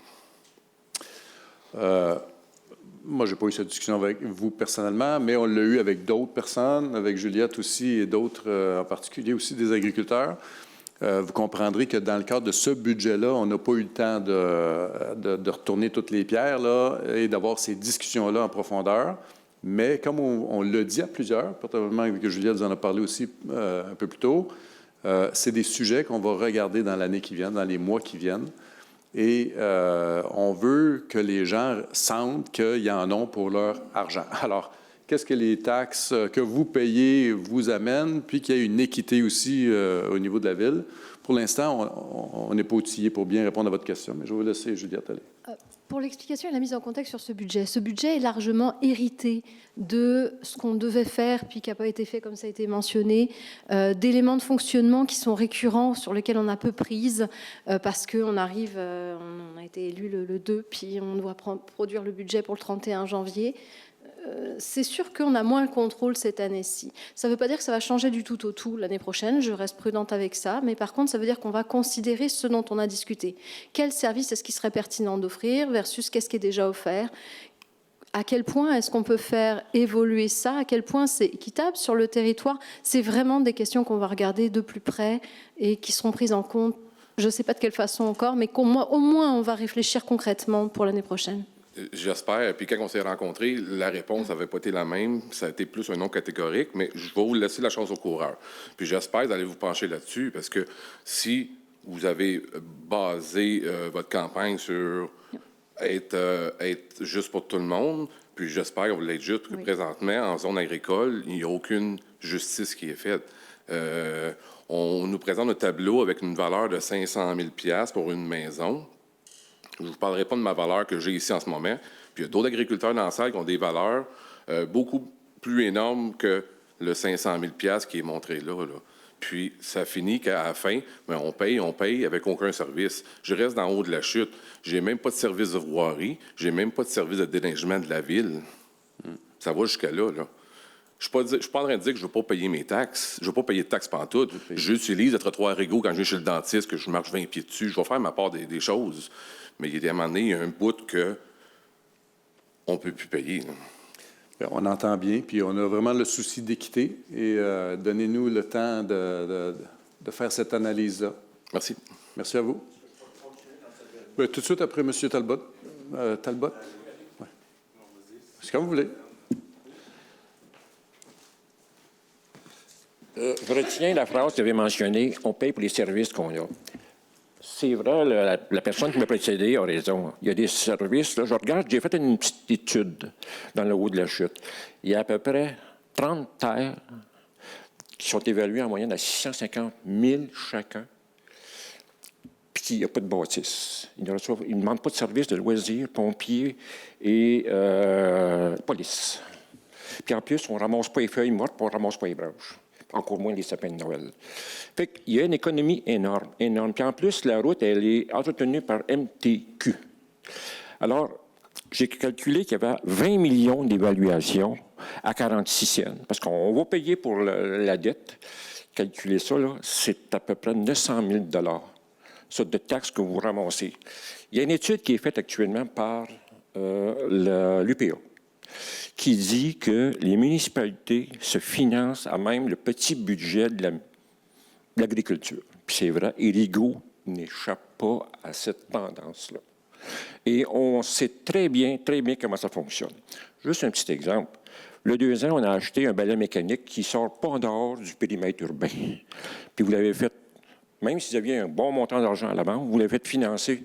Moi, je n'ai pas eu cette discussion avec vous personnellement, mais on l'a eu avec d'autres personnes, avec Juliette aussi et d'autres, en particulier aussi des agriculteurs. Vous comprendrez que dans le cadre de ce budget-là, on n'a pas eu le temps de retourner toutes les pierres là, et d'avoir ces discussions-là en profondeur. Mais comme on l'a dit à plusieurs, probablement que Juliette vous en a parlé aussi un peu plus tôt, c'est des sujets qu'on va regarder dans l'année qui vient, dans les mois qui viennent. Et on veut que les gens sentent qu'ils en ont pour leur argent. Alors, qu'est-ce que les taxes que vous payez vous amènent, puis qu'il y ait une équité aussi au niveau de la ville? Pour l'instant, on n'est pas outillé pour bien répondre à votre question, mais je vais vous laisser Juliette aller. Pour l'explication et la mise en contexte sur ce budget est largement hérité de ce qu'on devait faire, puis qui n'a pas été fait, comme ça a été mentionné, d'éléments de fonctionnement qui sont récurrents, sur lesquels on a peu prise, parce qu'on arrive, on a été élu le 2, puis on doit produire le budget pour le 31 janvier. C'est sûr qu'on a moins le contrôle cette année-ci. Ça ne veut pas dire que ça va changer du tout au tout l'année prochaine, je reste prudente avec ça, mais par contre, ça veut dire qu'on va considérer ce dont on a discuté. Quel service est-ce qui serait pertinent d'offrir versus qu'est-ce qui est déjà offert? À quel point est-ce qu'on peut faire évoluer ça? À quel point c'est équitable sur le territoire? C'est vraiment des questions qu'on va regarder de plus près et qui seront prises en compte, je ne sais pas de quelle façon encore, mais au moins on va réfléchir concrètement pour l'année prochaine. J'espère. Puis quand on s'est rencontrés, la réponse n'avait pas été la même. Ça a été plus un non catégorique, mais je vais vous laisser la chance au coureur. Puis j'espère d'aller vous pencher là-dessus, parce que si vous avez basé votre campagne sur être juste pour tout le monde, puis j'espère que vous l'êtes juste, parce que présentement, en zone agricole, il n'y a aucune justice qui est faite. On nous présente un tableau avec une valeur de 500 000 $ pour une maison. Je ne vous parlerai pas de ma valeur que j'ai ici en ce moment. Puis il y a d'autres agriculteurs dans la salle qui ont des valeurs beaucoup plus énormes que le 500 000 $ qui est montré là. Puis ça finit qu'à la fin, bien, on paye avec aucun service. Je reste d'en haut de la chute. Je n'ai même pas de service de voirie. Je n'ai même pas de service de déneigement de la ville. Ça va jusqu'à là. Je ne suis pas en train de dire que je ne veux pas payer mes taxes. Je ne veux pas payer de taxes pantoute. J'utilise le trottoir Rigaud quand je vais chez le dentiste, que je marche 20 pieds dessus. Je vais faire ma part des choses. Mais il y a un moment donné, il y a un bout qu'on ne peut plus payer. Là. Bien, on entend bien, puis on a vraiment le souci d'équité. Et donnez-nous le temps de faire cette analyse-là. Merci. Merci à vous. Bien, tout de suite après M. Talbot. Talbot? Ouais. C'est comme vous voulez. Je retiens la phrase que vous avez mentionnée, on paye pour les services qu'on a. C'est vrai, la personne qui m'a précédé a raison. Il y a des services, là, je regarde, j'ai fait une petite étude dans le haut de la chute. Il y a à peu près 30 terres qui sont évaluées en moyenne à 650 000 chacun, puis il n'y a pas de bâtisse. Ils ne demandent pas de services de loisirs, pompiers et police. Puis en plus, on ne ramasse pas les feuilles mortes, puis on ne ramasse pas les branches. Encore moins les sapins de Noël. Fait qu'il y a une économie énorme, énorme. Puis en plus, la route, elle est entretenue par MTQ. Alors, j'ai calculé qu'il y avait 20 millions d'évaluations à 46 cents. Parce qu'on va payer pour la dette. Calculer ça, là, c'est à peu près 900 000 ça, de taxes que vous ramassez. Il y a une étude qui est faite actuellement par l'UPA qui dit que les municipalités se financent à même le petit budget de l'agriculture. Puis c'est vrai, Érigaud n'échappe pas à cette tendance-là. Et on sait très bien comment ça fonctionne. Juste un petit exemple. Le 2 ans, on a acheté un balai mécanique qui ne sort pas en dehors du périmètre urbain. Puis vous l'avez fait, même si vous aviez un bon montant d'argent à la banque, vous l'avez fait financer.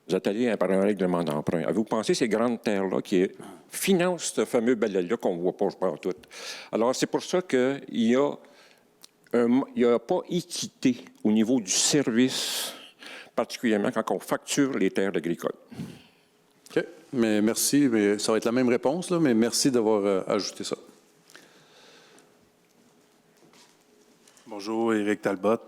Vous êtes allé par un règlement d'emprunt. Avez-vous pensé ces grandes terres-là qui financent ce fameux balai-là qu'on ne voit pas partout? Alors, c'est pour ça qu'il n'y a pas équité au niveau du service, particulièrement quand on facture les terres agricoles. OK. Mais merci. Mais ça va être la même réponse, là, mais merci d'avoir ajouté ça. Bonjour, Éric Talbot.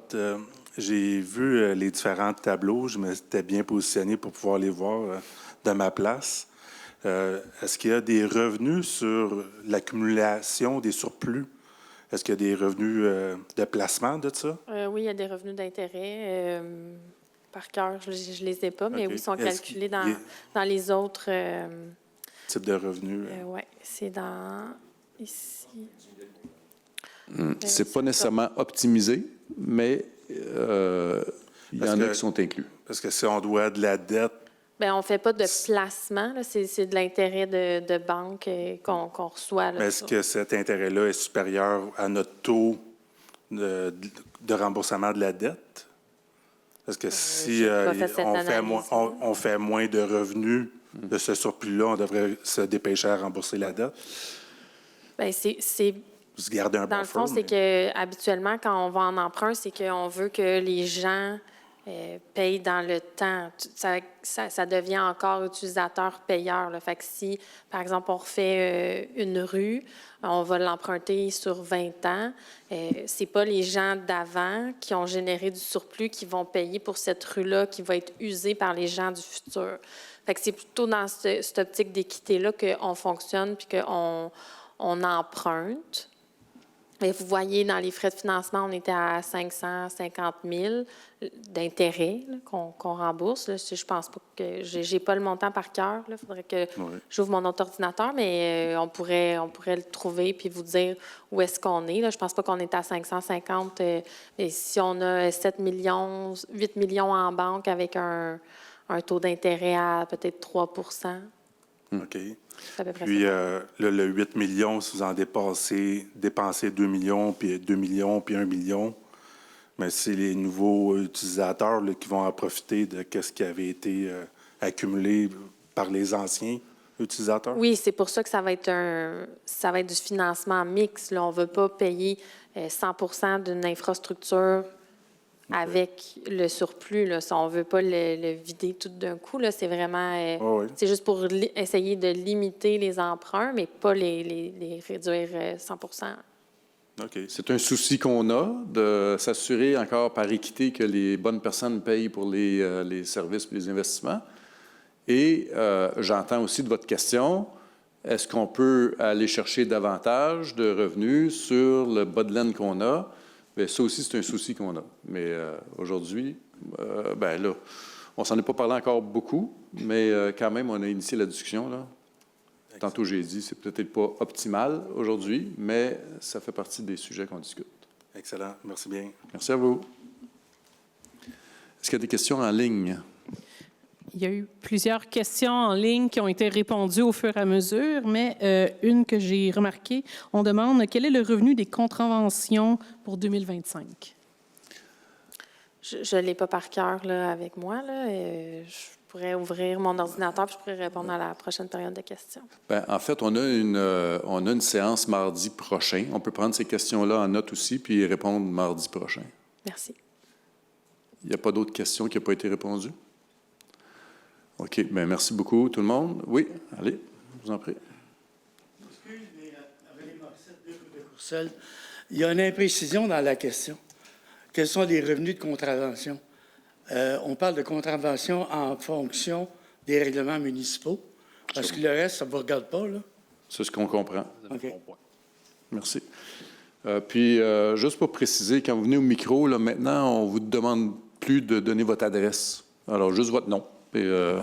J'ai vu les différents tableaux. Je m'étais bien positionné pour pouvoir les voir de ma place. Est-ce qu'il y a des revenus sur l'accumulation des surplus? Est-ce qu'il y a des revenus de placement de ça? Oui, il y a des revenus d'intérêt. Par cœur, je ne les ai pas, mais oui, ils sont calculés dans les autres... types de revenus? Oui, c'est dans... ici. C'est pas nécessairement optimisé, mais il y en a qui sont inclus. Parce que si on doit de la dette... Bien, on ne fait pas de placement. C'est de l'intérêt de banque qu'on reçoit. Là, est-ce que cet intérêt-là est supérieur à notre taux de remboursement de la dette? Parce que si on fait moins de revenus de ce surplus-là, on devrait se dépêcher à rembourser la dette? Bien, c'est se garder un dans le fond, c'est que habituellement, quand on va en emprunt, c'est qu'on veut que les gens payent dans le temps. Ça devient encore utilisateur-payeur. Là. Fait que si, par exemple, on refait une rue, on va l'emprunter sur 20 ans, c'est pas les gens d'avant qui ont généré du surplus qui vont payer pour cette rue-là qui va être usée par les gens du futur. Fait que c'est plutôt dans cette optique d'équité-là qu'on fonctionne puis qu'on emprunte. Et vous voyez, dans les frais de financement, on était à 550 000 d'intérêt qu'on rembourse. Là, je pense pas que... J'ai pas le montant par cœur. Il faudrait que j'ouvre mon autre ordinateur, mais on pourrait le trouver puis vous dire où est-ce qu'on est. Là. Je pense pas qu'on est à 550. Mais si on a 8 millions en banque avec un taux d'intérêt à peut-être 3 %. OK. Puis, le 8 millions, si vous en dépensez 2 millions, puis 2 millions, puis 1 million, mais c'est les nouveaux utilisateurs là, qui vont en profiter de ce qui avait été accumulé par les anciens utilisateurs? Oui, c'est pour ça que ça va être du financement mixte. Là. On ne veut pas payer 100 % d'une infrastructure avec le surplus. Là. On ne veut pas le vider tout d'un coup. Là. C'est vraiment... C'est juste pour essayer de limiter les emprunts, mais pas les réduire 100 %. OK. C'est un souci qu'on a de s'assurer encore par équité que les bonnes personnes payent pour les services et les investissements. Et j'entends aussi de votre question, est-ce qu'on peut aller chercher davantage de revenus sur le bas de laine qu'on a? Bien, ça aussi, c'est un souci qu'on a. Mais aujourd'hui, là, on s'en est pas parlé encore beaucoup, mais quand même, on a initié la discussion, là. Tantôt, j'ai dit, c'est peut-être pas optimal aujourd'hui, mais ça fait partie des sujets qu'on discute. Excellent. Merci bien. Merci à vous. Est-ce qu'il y a des questions en ligne? Il y a eu plusieurs questions en ligne qui ont été répondues au fur et à mesure, mais une que j'ai remarquée, on demande quel est le revenu des contraventions pour 2025? Je ne l'ai pas par cœur là, avec moi. Là, je pourrais ouvrir mon ordinateur et je pourrais répondre à la prochaine période de questions. Bien, en fait, on a une séance mardi prochain. On peut prendre ces questions-là en note aussi puis y répondre mardi prochain. Merci. Il n'y a pas d'autres questions qui n'ont pas été répondues? OK. Bien, merci beaucoup, tout le monde. Oui, allez, je vous en prie. Excuse, mais avec les Morissette de Courcelles, il y a une imprécision dans la question. Quels sont les revenus de contravention? On parle de contravention en fonction des règlements municipaux, parce que le reste, ça ne vous regarde pas, là? C'est ce qu'on comprend. OK. Merci. Puis, juste pour préciser, quand vous venez au micro, là, maintenant, on ne vous demande plus de donner votre adresse. Alors, juste votre nom. Et,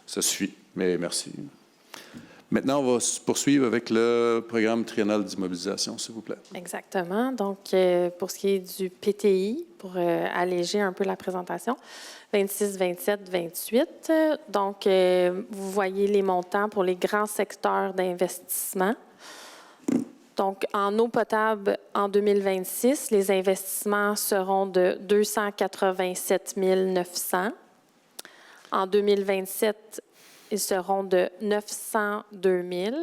ça suffit. Mais merci. Maintenant, on va se poursuivre avec le programme triennal d'immobilisation, s'il vous plaît. Exactement. Donc, pour ce qui est du PTI, pour alléger un peu la présentation, 26, 27, 28. Donc, vous voyez les montants pour les grands secteurs d'investissement. Donc, en eau potable, en 2026, les investissements seront de 287 900. En 2027, ils seront de 902 000.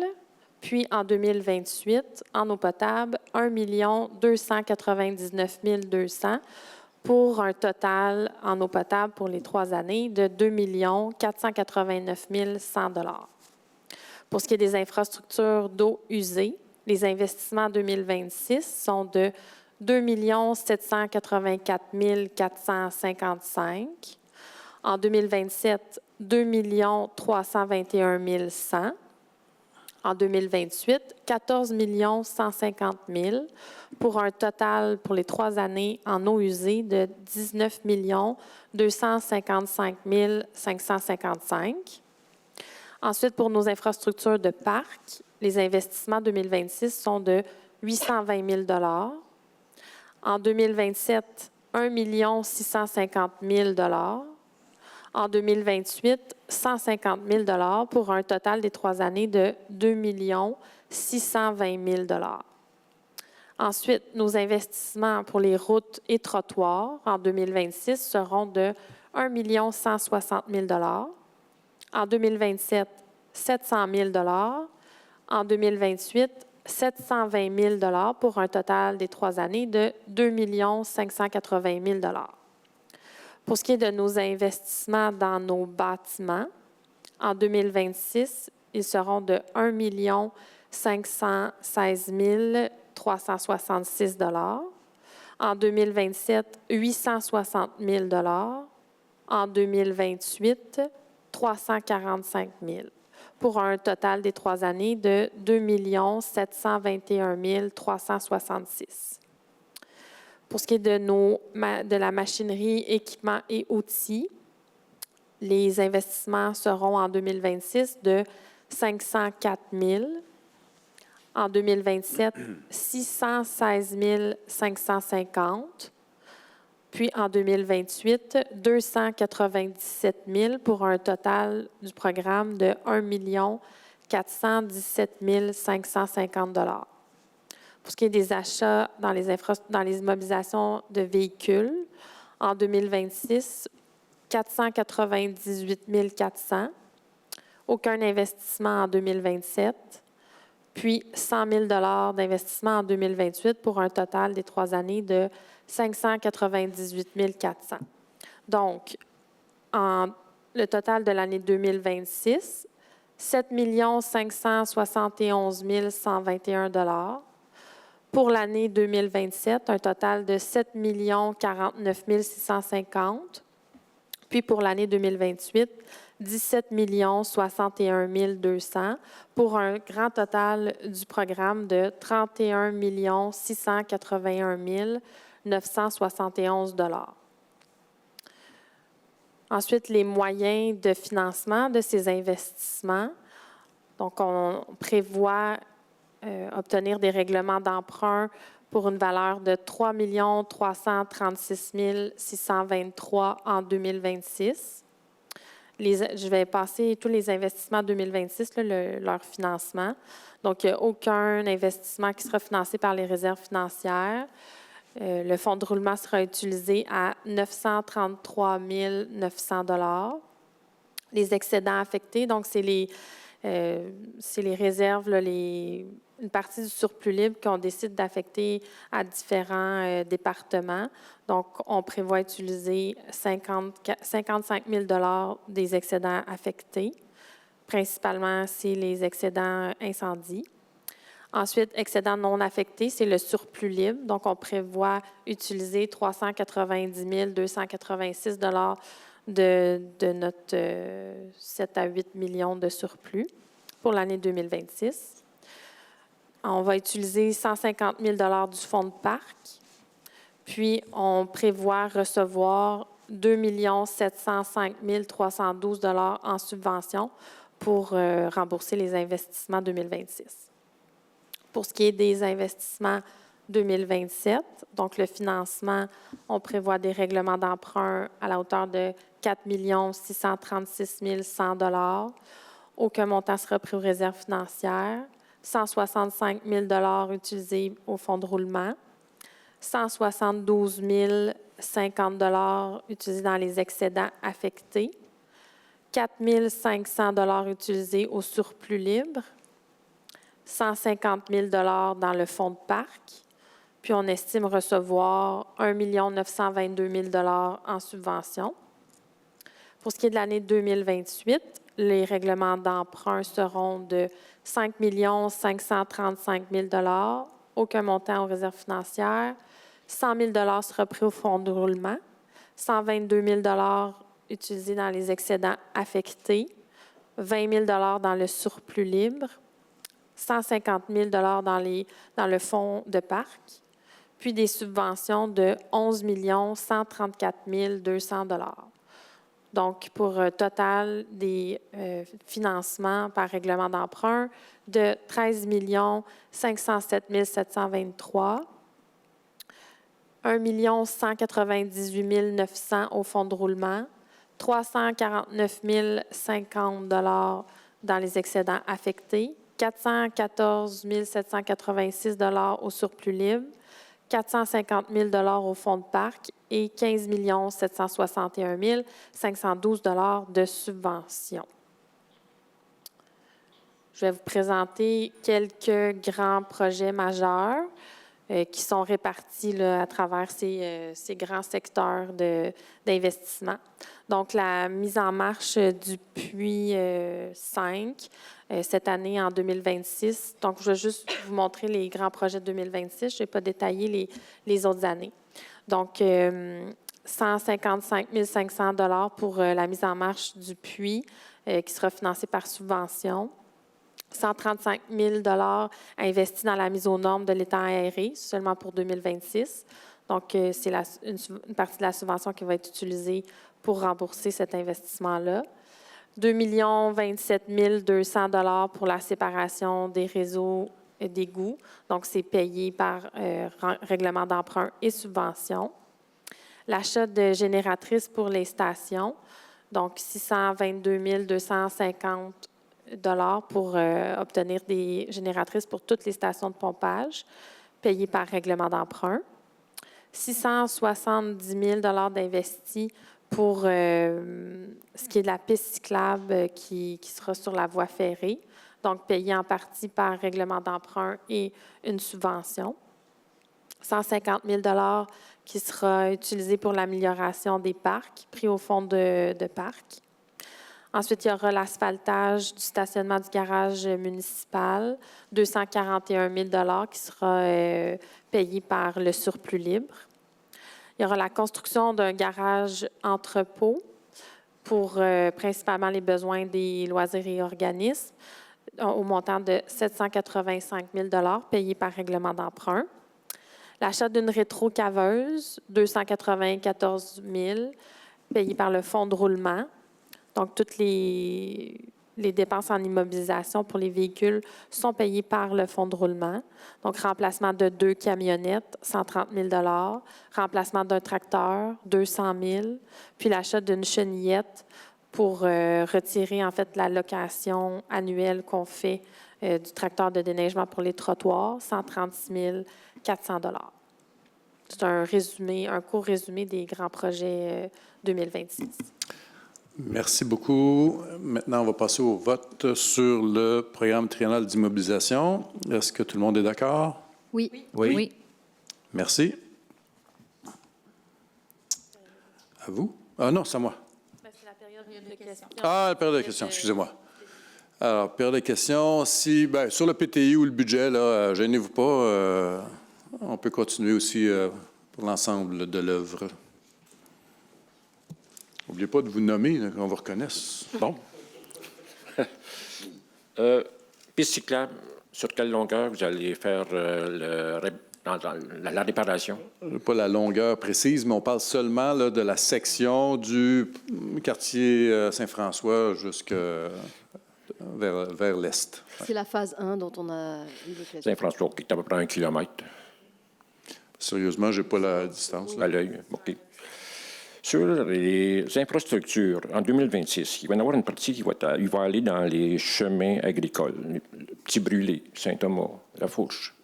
Puis, en 2028, en eau potable, 1 299 200 pour un total en eau potable pour les 3 années de 2 489 100 $. Pour ce qui est des infrastructures d'eau usée, les investissements en 2026 sont de 2 784 455. En 2027, 2 321 100. En 2028, 14 150 000 pour un total pour les 3 années en eau usée de 19 255 555. Ensuite, pour nos infrastructures de parc, les investissements 2026 sont de 820 000 $. En 2027, 1 650 000 $. En 2028, 150 000 $ pour un total des 3 années de 2 620 000 $. Ensuite, nos investissements pour les routes et trottoirs en 2026 seront de 1 160 000 $. En 2027, 700 000 $. En 2028, 720 000 $ pour un total des 3 années de 2 580 000 $. Pour ce qui est de nos investissements dans nos bâtiments, en 2026, ils seront de 1 516 366 $. En 2027, 860 000 $. En 2028, 345 000 $, pour un total des 3 années de 2 721 366 $. Pour ce qui est de la machinerie, équipements et outils, les investissements seront en 2026 de 504 000. En 2027, 616 550. Puis en 2028, 297 000 pour un total du programme de 1 417 550 $. Pour ce qui est des achats dans les immobilisations de véhicules, en 2026, 498 400. Aucun investissement en 2027. Puis 100 000 $ d'investissement en 2028 pour un total des 3 années de 598 400. Donc, le total de l'année 2026, 7 571 121 $. Pour l'année 2027, un total de 7 49 650. Puis pour l'année 2028, 17 61 200 pour un grand total du programme de 31 681 971 $. Ensuite, les moyens de financement de ces investissements. Donc, on prévoit obtenir des règlements d'emprunt pour une valeur de 3 336 623 en 2026. je vais passer tous les investissements 2026, là, leur financement. Donc, il n'y a aucun investissement qui sera financé par les réserves financières. Le fonds de roulement sera utilisé à 933 900 $. Les excédents affectés, donc c'est les réserves, là, une partie du surplus libre qu'on décide d'affecter à différents départements. Donc, on prévoit utiliser 55 000 $ des excédents affectés. Principalement, c'est les excédents incendies. Ensuite, excédent non affecté, c'est le surplus libre. Donc, on prévoit utiliser 390 286 $ de notre 7 à 8 millions de surplus pour l'année 2026. On va utiliser 150 000 $ du fonds de parc. Puis, on prévoit recevoir 2 705 312 $ en subvention pour rembourser les investissements 2026. Pour ce qui est des investissements 2027, donc le financement, on prévoit des règlements d'emprunt à la hauteur de 4 636 100 $. Aucun montant sera pris aux réserves financières. 165 000 $ utilisés au fonds de roulement. 172 050 $ utilisés dans les excédents affectés. 4 500 $ utilisés au surplus libre. 150 000 $ dans le fonds de parc. Puis, on estime recevoir 1 922 000 $ en subvention. Pour ce qui est de l'année 2028, les règlements d'emprunt seront de 5 535 000 $, aucun montant aux réserves financières. 100 000 $ sera pris au fonds de roulement. 122 000 $ utilisés dans les excédents affectés. 20 000 $ dans le surplus libre. 150 000 $ dans le fonds de parc, puis des subventions de 11 134 200 $. Donc, pour un total des financements par règlement d'emprunt de 13 507 723, 1 198 900 au fonds de roulement, 349 050 $ dans les excédents affectés, 414 786 $ au surplus libre, 450 000 $ au fonds de parc et 15 761 512 $ de subventions. Je vais vous présenter quelques grands projets majeurs qui sont répartis là, à travers ces grands secteurs d'investissement. Donc, la mise en marche du puits 5 cette année en 2026. Donc, je vais juste vous montrer les grands projets de 2026. Je ne vais pas détailler les autres années. Donc, 155 500 $ pour la mise en marche du puits qui sera financé par subvention. 135 000 $ investis dans la mise aux normes de l'étang aéré, seulement pour 2026. Donc, c'est une partie de la subvention qui va être utilisée pour rembourser cet investissement-là. 2 027 200 $ pour la séparation des réseaux d'égouts. Donc, c'est payé par règlement d'emprunt et subvention. L'achat de génératrices pour les stations. Donc, 622 250 $ pour obtenir des génératrices pour toutes les stations de pompage, payées par règlement d'emprunt. 670 000 $ d'investis pour ce qui est de la piste cyclable qui sera sur la voie ferrée, donc payé en partie par règlement d'emprunt et une subvention. 150 000 $ qui sera utilisé pour l'amélioration des parcs, pris au fonds de parc. Ensuite, il y aura l'asphaltage du stationnement du garage municipal, 241 000 $ qui sera payé par le surplus libre. Il y aura la construction d'un garage entrepôt pour principalement les besoins des loisirs et organismes au montant de 785 000 $ payé par règlement d'emprunt. L'achat d'une rétrocaveuse, 294 000 payé par le fonds de roulement. Donc, toutes les dépenses en immobilisation pour les véhicules sont payées par le fonds de roulement. Donc, remplacement de 2 camionnettes, 130 000 $. Remplacement d'un tracteur, 200 000 $. Puis l'achat d'une chenillette pour retirer, en fait, la location annuelle qu'on fait du tracteur de déneigement pour les trottoirs, 136 400 $. C'est un résumé, un court résumé des grands projets 2026. Merci beaucoup. Maintenant, on va passer au vote sur le programme triennal d'immobilisation. Est-ce que tout le monde est d'accord? Oui. Oui. Merci. À vous? Ah non, c'est à moi. C'est la période de questions. Ah, la période de questions, excusez-moi. Alors, période de questions. Si, bien, sur le PTI ou le budget, là, gênez-vous pas. On peut continuer aussi pour l'ensemble de l'œuvre. N'oubliez pas de vous nommer, qu'on vous reconnaisse. Bon. Piste cyclable, sur quelle longueur vous allez faire la réparation? Pas la longueur précise, mais on parle seulement là, de la section du quartier Saint-François jusqu'à vers l'est. C'est la phase 1 dont on a eu l'occasion. Saint-François, qui est à peu près 1 kilomètre. Sérieusement, je n'ai pas la distance. À l'œil, OK. Sur les infrastructures, en 2026, il va y en avoir une partie qui va aller dans les chemins agricoles, les petits brûlés, Saint-Thomas, La Fourche.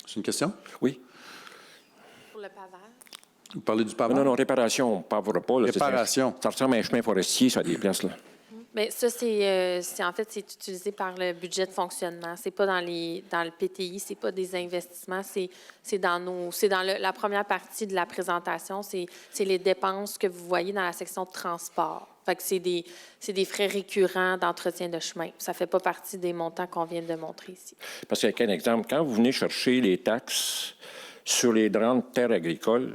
C'est une question? Oui. Pour le pavage? Vous parlez du pavage? Non, réparation, on ne pavera pas. Là, réparation. Ça ressemble à un chemin forestier, ça, des places, là. Bien, ça, en fait, c'est utilisé par le budget de fonctionnement. C'est pas dans le PTI, c'est pas des investissements, c'est dans la première partie de la présentation, c'est les dépenses que vous voyez dans la section de transport. Fait que c'est des frais récurrents d'entretien de chemin. Ça fait pas partie des montants qu'on vient de montrer ici. Parce qu'il y a qu'un exemple, quand vous venez chercher les taxes sur les grandes terres agricoles,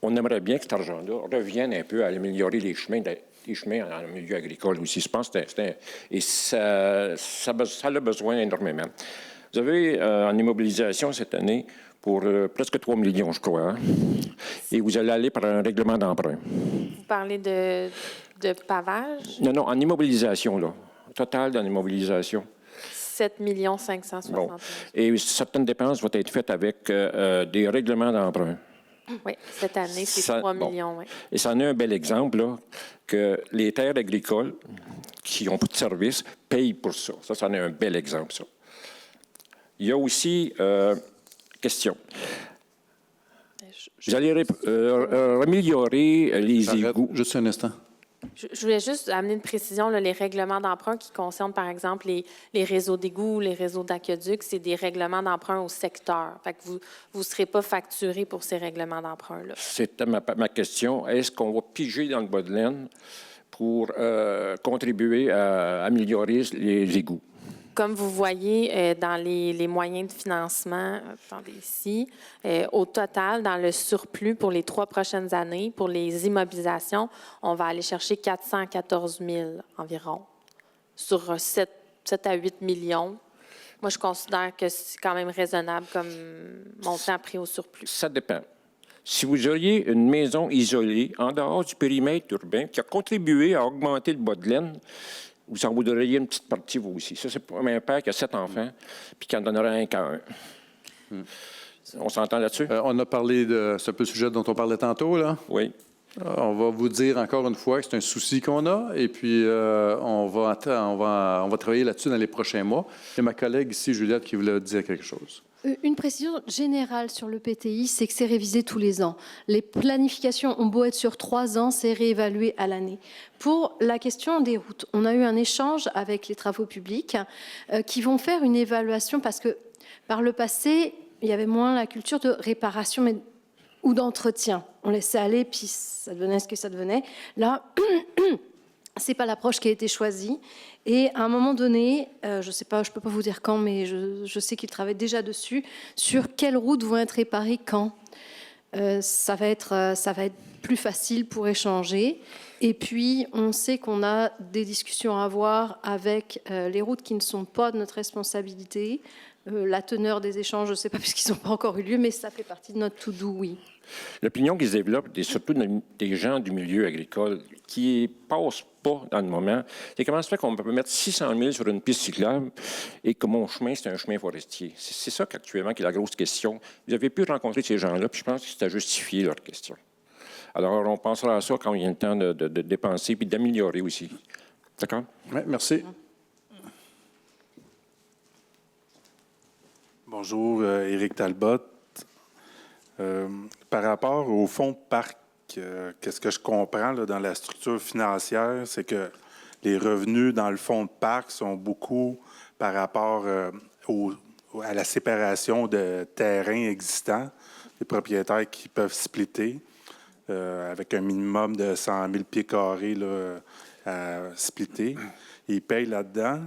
on aimerait bien que cet argent-là revienne un peu à améliorer les chemins dans le milieu agricole aussi. Je pense que et ça a besoin énormément. Vous avez en immobilisation cette année pour presque 3 millions, je crois. Hein? Et vous allez aller par un règlement d'emprunt. Vous parlez de pavage? Non, en immobilisation, là. Total dans l'immobilisation. 7 560 000. Bon. Et certaines dépenses vont être faites avec des règlements d'emprunt. Oui, cette année, c'est 3 millions. Oui. Et ça en est un bel exemple, là, que les terres agricoles qui n'ont pas de service payent pour ça. Ça en est un bel exemple, ça. Il y a aussi, question. Vous allez améliorer les égouts. Juste un instant. Je voulais juste amener une précision, là, les règlements d'emprunt qui concernent, par exemple, les réseaux d'égouts, les réseaux d'aqueduc, c'est des règlements d'emprunt au secteur. Fait que vous ne serez pas facturé pour ces règlements d'emprunt-là. C'était ma question. Est-ce qu'on va piger dans le bas de laine pour contribuer à améliorer les égouts? Comme vous voyez dans les moyens de financement, attendez ici, au total, dans le surplus pour les 3 prochaines années, pour les immobilisations, on va aller chercher 414 000 environ, sur 7 à 8 millions. Moi, je considère que c'est quand même raisonnable comme montant pris au surplus. Ça dépend. Si vous auriez une maison isolée, en dehors du périmètre urbain, qui a contribué à augmenter le bas de laine, vous en voudriez une petite partie, vous aussi. Ça, c'est pour un père qui a 7 enfants, puis qui en donnera un qu'à un. On s'entend là-dessus? On a parlé de... C'est un peu le sujet dont on parlait tantôt, là? Oui. On va vous dire encore une fois que c'est un souci qu'on a, et puis on va travailler là-dessus dans les prochains mois. Et ma collègue ici, Juliette, qui voulait dire quelque chose. Une précision générale sur le PTI, c'est que c'est révisé tous les ans. Les planifications ont beau être sur 3 ans, c'est réévalué à l'année. Pour la question des routes, on a eu un échange avec les travaux publics qui vont faire une évaluation parce que par le passé, il y avait moins la culture de réparation ou d'entretien. On laissait aller, puis ça devenait ce que ça devenait. Là, c'est pas l'approche qui a été choisie. Et à un moment donné, je sais pas, je peux pas vous dire quand, mais je sais qu'ils travaillent déjà dessus, sur quelles routes vont être réparées quand. Ça va être plus facile pour échanger. Et puis, on sait qu'on a des discussions à avoir avec les routes qui ne sont pas de notre responsabilité. La teneur des échanges, je ne sais pas, puisqu'ils n'ont pas encore eu lieu, mais ça fait partie de notre to-do, oui. L'opinion qui se développe, et surtout des gens du milieu agricole, qui ne passent pas dans le moment, c'est comment se fait qu'on peut mettre 600 000 sur une piste cyclable et que mon chemin, c'est un chemin forestier. C'est ça qu'actuellement qui est la grosse question. Vous avez pu rencontrer ces gens-là, puis je pense que c'est à justifier leur question. Alors, on pensera à ça quand il y a le temps de dépenser puis d'améliorer aussi. D'accord? Oui, merci. Bonjour, Éric Talbot. Par rapport au fonds de parc, qu'est-ce que je comprends là, dans la structure financière, c'est que les revenus dans le fonds de parc sont beaucoup par rapport à la séparation de terrains existants, des propriétaires qui peuvent splitter avec un minimum de 100 000 pieds carrés là, à splitter. Ils payent là-dedans.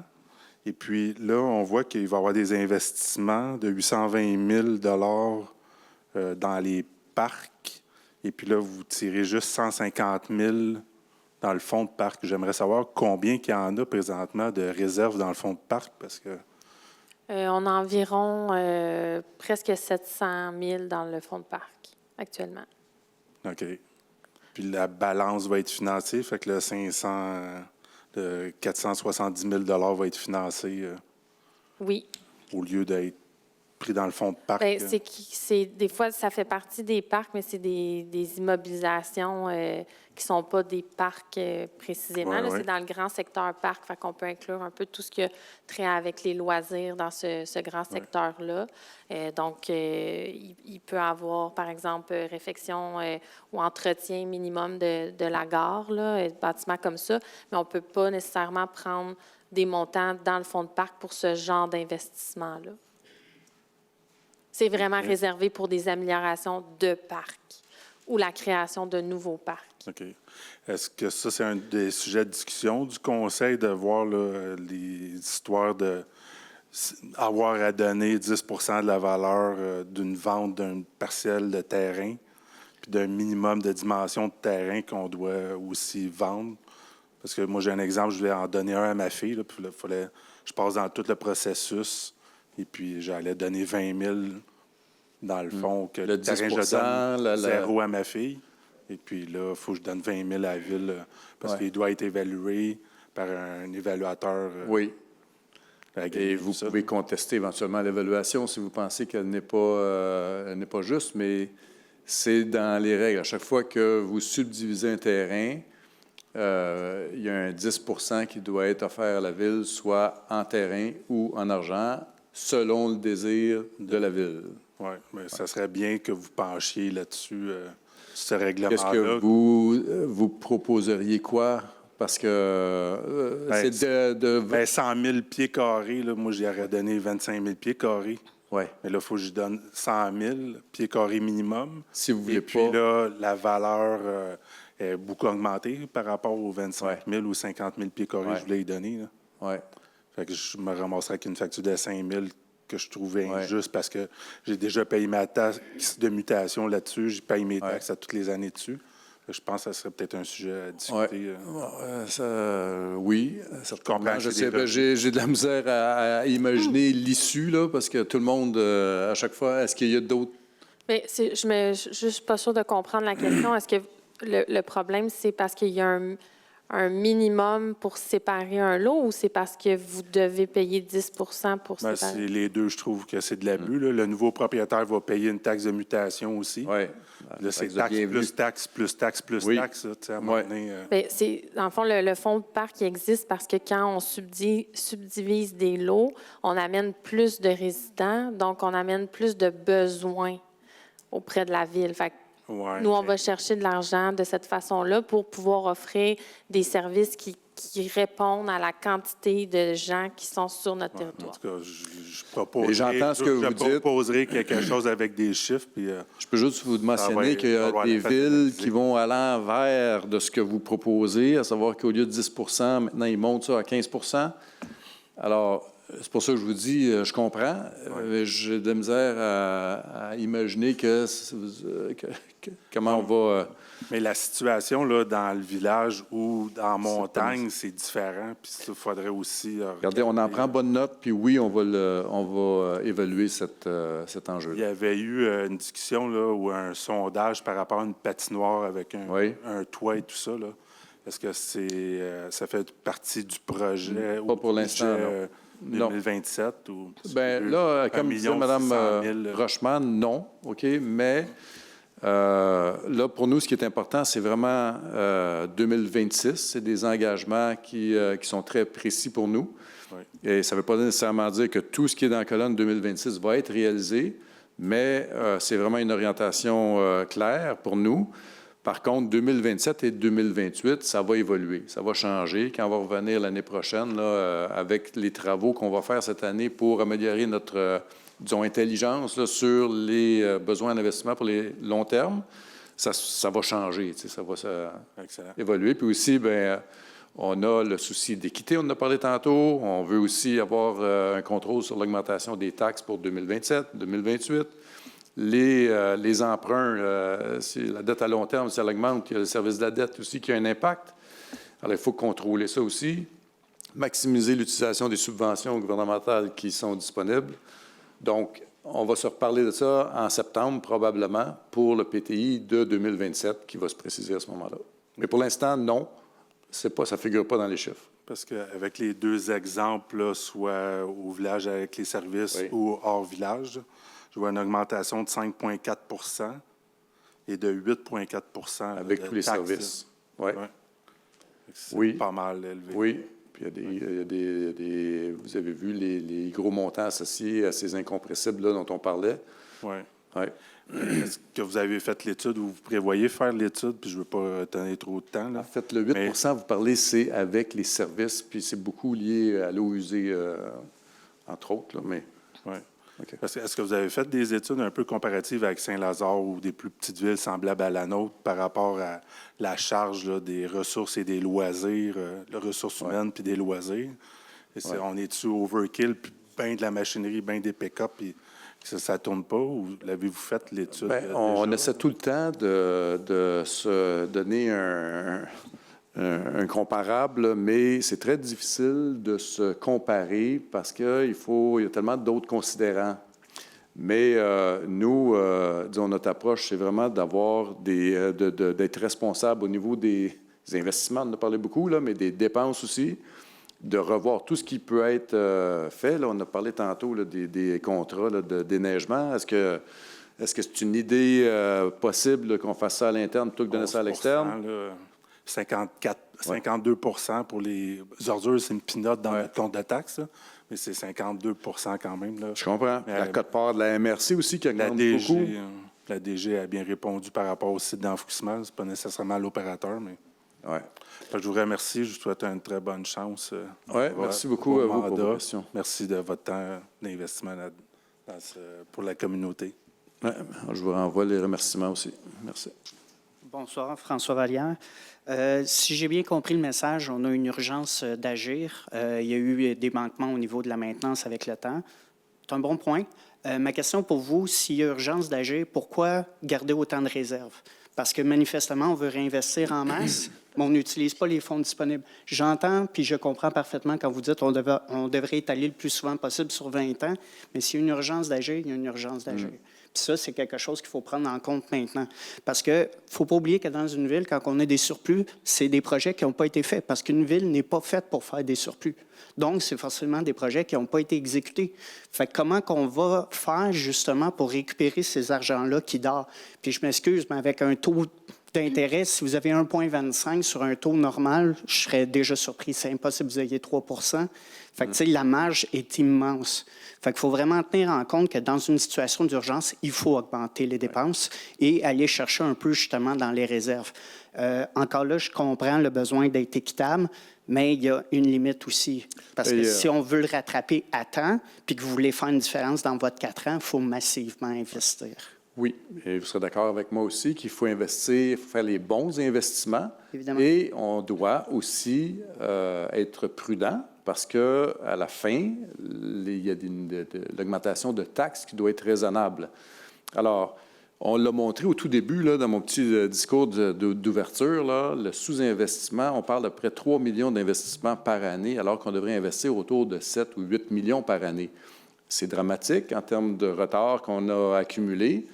Et puis là, on voit qu'il va y avoir des investissements de 820 000 dans les parcs. Et puis là, vous tirez juste 150 000 dans le fonds de parc. J'aimerais savoir combien il y en a présentement de réserves dans le fonds de parc, parce que... On a environ presque 700 000 dans le fonds de parc actuellement. OK. Puis la balance va être financée, fait que le 470 000 va être financé Oui. au lieu d'être pris dans le fonds de parc. Bien, des fois, ça fait partie des parcs, mais c'est des immobilisations qui ne sont pas des parcs précisément. Ouais, là, ouais. C'est dans le grand secteur parc, fait qu'on peut inclure un peu tout ce qui a trait avec les loisirs dans ce grand secteur-là. Donc, il peut avoir, par exemple, réfection ou entretien minimum de la gare, là, bâtiments comme ça, mais on ne peut pas nécessairement prendre des montants dans le fonds de parc pour ce genre d'investissement-là. C'est vraiment réservé pour des améliorations de parcs ou la création de nouveaux parcs. OK. Est-ce que ça, c'est un des sujets de discussion du Conseil, de voir là, les histoires d'avoir à donner 10 de la valeur d'une vente d'une parcelle de terrain, puis d'un minimum de dimension de terrain qu'on doit aussi vendre? Parce que moi, j'ai un exemple, je voulais en donner un à ma fille, là, puis là, je passe dans tout le processus, et puis j'allais donner 20 000 dans le fond, que le terrain, 10 je donne zéro la- à ma fille. Et puis là, il faut que je donne 20 000 à la ville parce Ouais. qu'il doit être évalué par un évaluateur. Oui. agréé, Et vous ça. pouvez contester éventuellement l'évaluation si vous pensez qu'elle n'est pas juste, mais c'est dans les règles. À chaque fois que vous subdivisez un terrain, il y a un 10 qui doit être offert à la ville, soit en terrain ou en argent, selon le désir de la ville. Oui, mais ça serait bien que vous penchiez là-dessus, ce règlement-là. Qu'est-ce que vous proposeriez quoi? Parce que Ben, c'est de... 100 000 pieds carrés, là, moi, j'y aurais donné 25 000 pieds carrés. Oui. Mais là, il faut que je donne 100 000 pieds carrés minimum. Si vous voulez Et puis pas... là, la valeur est beaucoup augmentée par rapport aux 25 000 ou 50 000 pieds carrés que je voulais y donner. Là. Oui. Fait que je me ramasserais avec une facture de 5 000 que je trouvais injuste parce que j'ai déjà payé ma taxe de mutation là-dessus. Je paye mes taxes à toutes les années dessus. Fait que je pense que ça serait peut-être un sujet à discuter. Oui, comprends, j'ai de la misère à imaginer l'issue, là, parce que tout le monde, à chaque fois, est-ce qu'il y a d'autres... Mais je suis pas sûre de comprendre la question. Est-ce que le problème, c'est parce qu'il y a un minimum pour séparer un lot ou c'est parce que vous devez payer 10 pour séparer? C'est les deux, je trouve que c'est de l'abus. Là. Le nouveau propriétaire va payer une taxe de mutation aussi. Oui. Là, c'est taxe plus taxe plus taxe plus taxe. Là, à un moment donné, Bien, dans le fond, le fonds de parc existe parce que quand on subdivise des lots, on amène plus de résidents, donc on amène plus de besoins auprès de la ville. Fait que nous, on va chercher de l'argent de cette façon-là pour pouvoir offrir des services qui répondent à la quantité de gens qui sont sur notre territoire. En tout cas, je proposerai, Et j'entends ce que vous dites. Je proposerai quelque chose avec des chiffres. Puis, je peux juste vous mentionner qu'il y a des villes qui vont à l'envers de ce que vous proposez, à savoir qu'au lieu de 10 maintenant, ils montent ça à 15 Alors, c'est pour ça que je vous dis, je comprends. J'ai de la misère à imaginer comment on va... Mais la situation là, dans le village ou en montagne, c'est différent. Puis il faudrait aussi... Regardez, on en prend bonne note, puis oui, on va évaluer cet enjeu. Il y avait eu une discussion là, ou un sondage par rapport à une patinoire avec un toit et tout ça. Là. Est-ce que ça fait partie du projet? Pas pour l'instant, non. 2027 ou... Bien, là, comme disait Mme Rochman, non, OK, mais Là, pour nous, ce qui est important, c'est vraiment 2026. C'est des engagements qui sont très précis pour nous. Oui. Et ça ne veut pas nécessairement dire que tout ce qui est dans la colonne 2026 va être réalisé, mais c'est vraiment une orientation claire pour nous. Par contre, 2027 et 2028, ça va évoluer, ça va changer. Quand on va revenir l'année prochaine, là, avec les travaux qu'on va faire cette année pour améliorer notre disons, intelligence là, sur les besoins d'investissement pour les longs termes, ça va changer, ça va évoluer. Puis aussi, bien, on a le souci d'équité, on en a parlé tantôt. On veut aussi avoir un contrôle sur l'augmentation des taxes pour 2027, 2028. Les emprunts, si la dette à long terme, si elle augmente, il y a le service de la dette aussi qui a un impact. Alors, il faut contrôler ça aussi. Maximiser l'utilisation des subventions gouvernementales qui sont disponibles. Donc, on va se reparler de ça en septembre, probablement, pour le PTI de 2027, qui va se préciser à ce moment-là. Mais pour l'instant, non, ça ne figure pas dans les chiffres. Parce qu'avec les deux exemples, là, soit au village avec les services ou hors village, je vois une augmentation de 5,4 et de 8,4 avec tous les taxes, services. Ouais. C'est pas mal élevé. Oui. Puis il y a des vous avez vu les gros montants associés à ces incompressibles là, dont on parlait. Oui. Ouais. Est-ce que vous avez fait l'étude ou vous prévoyez faire l'étude? Puis je ne veux pas tenir trop de temps. Là. En fait, le 8 vous parlez, c'est avec les services, puis c'est beaucoup lié à l'eau usée, entre autres. Là, mais... Oui. Okay. Est-ce que vous avez fait des études un peu comparatives avec Saint-Lazare ou des plus petites villes semblables à la nôtre par rapport à la charge là, des ressources et des loisirs, les ressources humaines puis des loisirs? On est-tu overkill, puis bien de la machinerie, bien des pick-up, puis ça ne tourne pas? Ou l'avez-vous fait, l'étude? Bien, on essaie tout le temps de se donner un comparable, mais c'est très difficile de se comparer parce qu'il y a tellement d'autres considérants. Mais nous, disons, notre approche, c'est vraiment d'avoir d'être responsable au niveau des investissements, on en a parlé beaucoup, là, mais des dépenses aussi, de revoir tout ce qui peut être fait. Là, on a parlé tantôt là, des contrats là, de déneigement. Est-ce que c'est une idée possible là, qu'on fasse ça à l'interne plutôt que de donner ça à l'externe? 52 pour les ordures, c'est une pinote dans le compte de taxes, là, mais c'est 52 quand même. Là. Je comprends. La quote-part de la MRC aussi qui augmente beaucoup. La DG a bien répondu par rapport au site d'enfouissement. Ce n'est pas nécessairement l'opérateur, mais... Ouais. Je vous remercie. Je vous souhaite une très bonne chance. Merci beaucoup à vous pour vos questions. Merci de votre temps d'investissement pour la communauté. Ouais, je vous renvoie les remerciements aussi. Merci. Bonsoir, François Vallière. Si j'ai bien compris le message, on a une urgence d'agir. Il y a eu des manquements au niveau de la maintenance avec le temps. C'est un bon point. Ma question pour vous, s'il y a urgence d'agir, pourquoi garder autant de réserves? Parce que manifestement, on veut réinvestir en masse, mais on n'utilise pas les fonds disponibles. J'entends, puis je comprends parfaitement quand vous dites qu'on devrait étaler le plus souvent possible sur 20 ans, mais s'il y a une urgence d'agir, il y a une urgence d'agir. Puis ça, c'est quelque chose qu'il faut prendre en compte maintenant. Parce qu'il ne faut pas oublier que dans une ville, quand on a des surplus, c'est des projets qui n'ont pas été faits, parce qu'une ville n'est pas faite pour faire des surplus. Donc, c'est forcément des projets qui n'ont pas été exécutés. Fait que comment qu'on va faire, justement, pour récupérer ces argents-là qui dorment? Puis je m'excuse, mais avec un taux d'intérêt, si vous avez 1,25 sur un taux normal, je serais déjà surpris. C'est impossible que vous ayez 3 Fait que, tu sais, la marge est immense. Fait qu'il faut vraiment tenir en compte que dans une situation d'urgence, il faut augmenter les dépenses et aller chercher un peu, justement, dans les réserves. Encore là, je comprends le besoin d'être équitable, mais il y a une limite aussi. Parce que si on veut le rattraper à temps, puis que vous voulez faire une différence dans votre 4 ans, il faut massivement investir. Oui, et vous serez d'accord avec moi aussi qu'il faut investir, il faut faire les bons investissements. Évidemment. Et on doit aussi être prudent parce qu'à la fin, il y a l'augmentation de taxes qui doit être raisonnable. Alors, on l'a montré au tout début, là, dans mon petit discours d'ouverture, là, le sous-investissement, on parle de près de 3 millions d'investissements par année, alors qu'on devrait investir autour de 7 ou 8 millions par année. C'est dramatique en termes de retard qu'on a accumulé.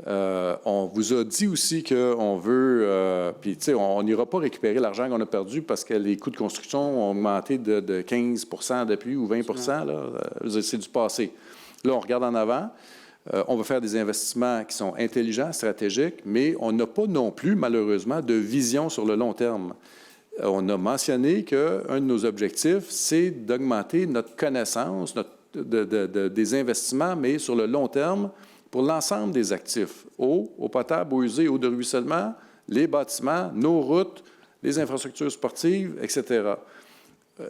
On vous a dit aussi qu'on veut... puis, tu sais, on n'ira pas récupérer l'argent qu'on a perdu parce que les coûts de construction ont augmenté de 15 depuis ou 20 là. C'est du passé. Là, on regarde en avant. On va faire des investissements qui sont intelligents, stratégiques, mais on n'a pas non plus, malheureusement, de vision sur le long terme. On a mentionné qu'un de nos objectifs, c'est d'augmenter notre connaissance des investissements, mais sur le long terme, pour l'ensemble des actifs, eau potable, eau usée, eau de ruissellement, les bâtiments, nos routes, les infrastructures sportives, etc.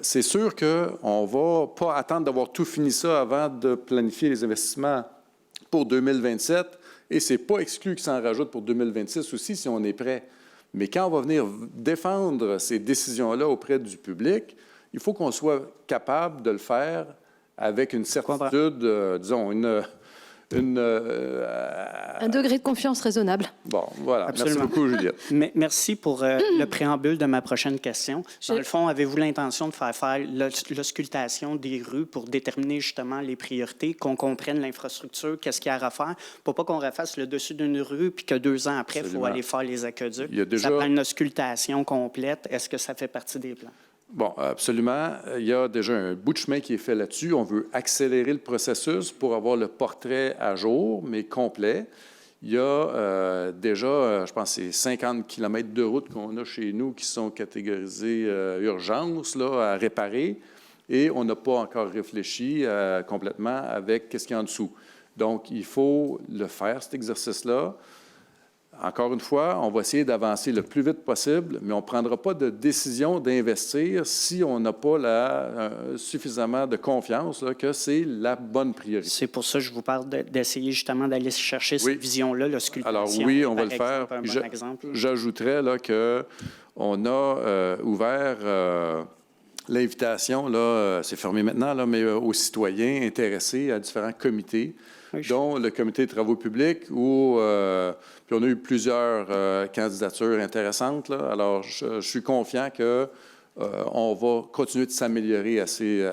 C'est sûr qu'on ne va pas attendre d'avoir tout fini ça avant de planifier les investissements pour 2027, et ce n'est pas exclu que ça en rajoute pour 2026 aussi, si on est prêt. Mais quand on va venir défendre ces décisions-là auprès du public, il faut qu'on soit capable de le faire avec une certitude, disons, un degré de confiance raisonnable. Bon, voilà. Absolument. Merci beaucoup, Juliette. Merci pour le préambule de ma prochaine question. Dans le fond, avez-vous l'intention de faire l'auscultation des rues pour déterminer justement les priorités, qu'on comprenne l'infrastructure, qu'est-ce qu'il y a à refaire, pour pas qu'on refasse le dessus d'une rue puis que 2 ans après, il faut aller faire les aqueducs? Ça prend une auscultation complète. Est-ce que ça fait partie des plans? Bon, absolument. Il y a déjà un bout de chemin qui est fait là-dessus. On veut accélérer le processus pour avoir le portrait à jour, mais complet. Il y a déjà, je pense, c'est 50 km de route qu'on a chez nous qui sont catégorisés urgence là, à réparer, et on n'a pas encore réfléchi complètement avec qu'est-ce qu'il y a en dessous. Donc, il faut le faire, cet exercice-là. Encore une fois, on va essayer d'avancer le plus vite possible, mais on ne prendra pas de décision d'investir si on n'a pas suffisamment de confiance là, que c'est la bonne priorité. C'est pour ça que je vous parle d'essayer justement d'aller chercher cette vision-là, l'auscultation. Alors oui, on va le faire. J'ajouterais qu'on a ouvert l'invitation, c'est fermé maintenant, là, mais aux citoyens intéressés à différents comités, dont le comité des travaux publics, où puis on a eu plusieurs candidatures intéressantes. Là. Alors, je suis confiant qu'on va continuer de s'améliorer assez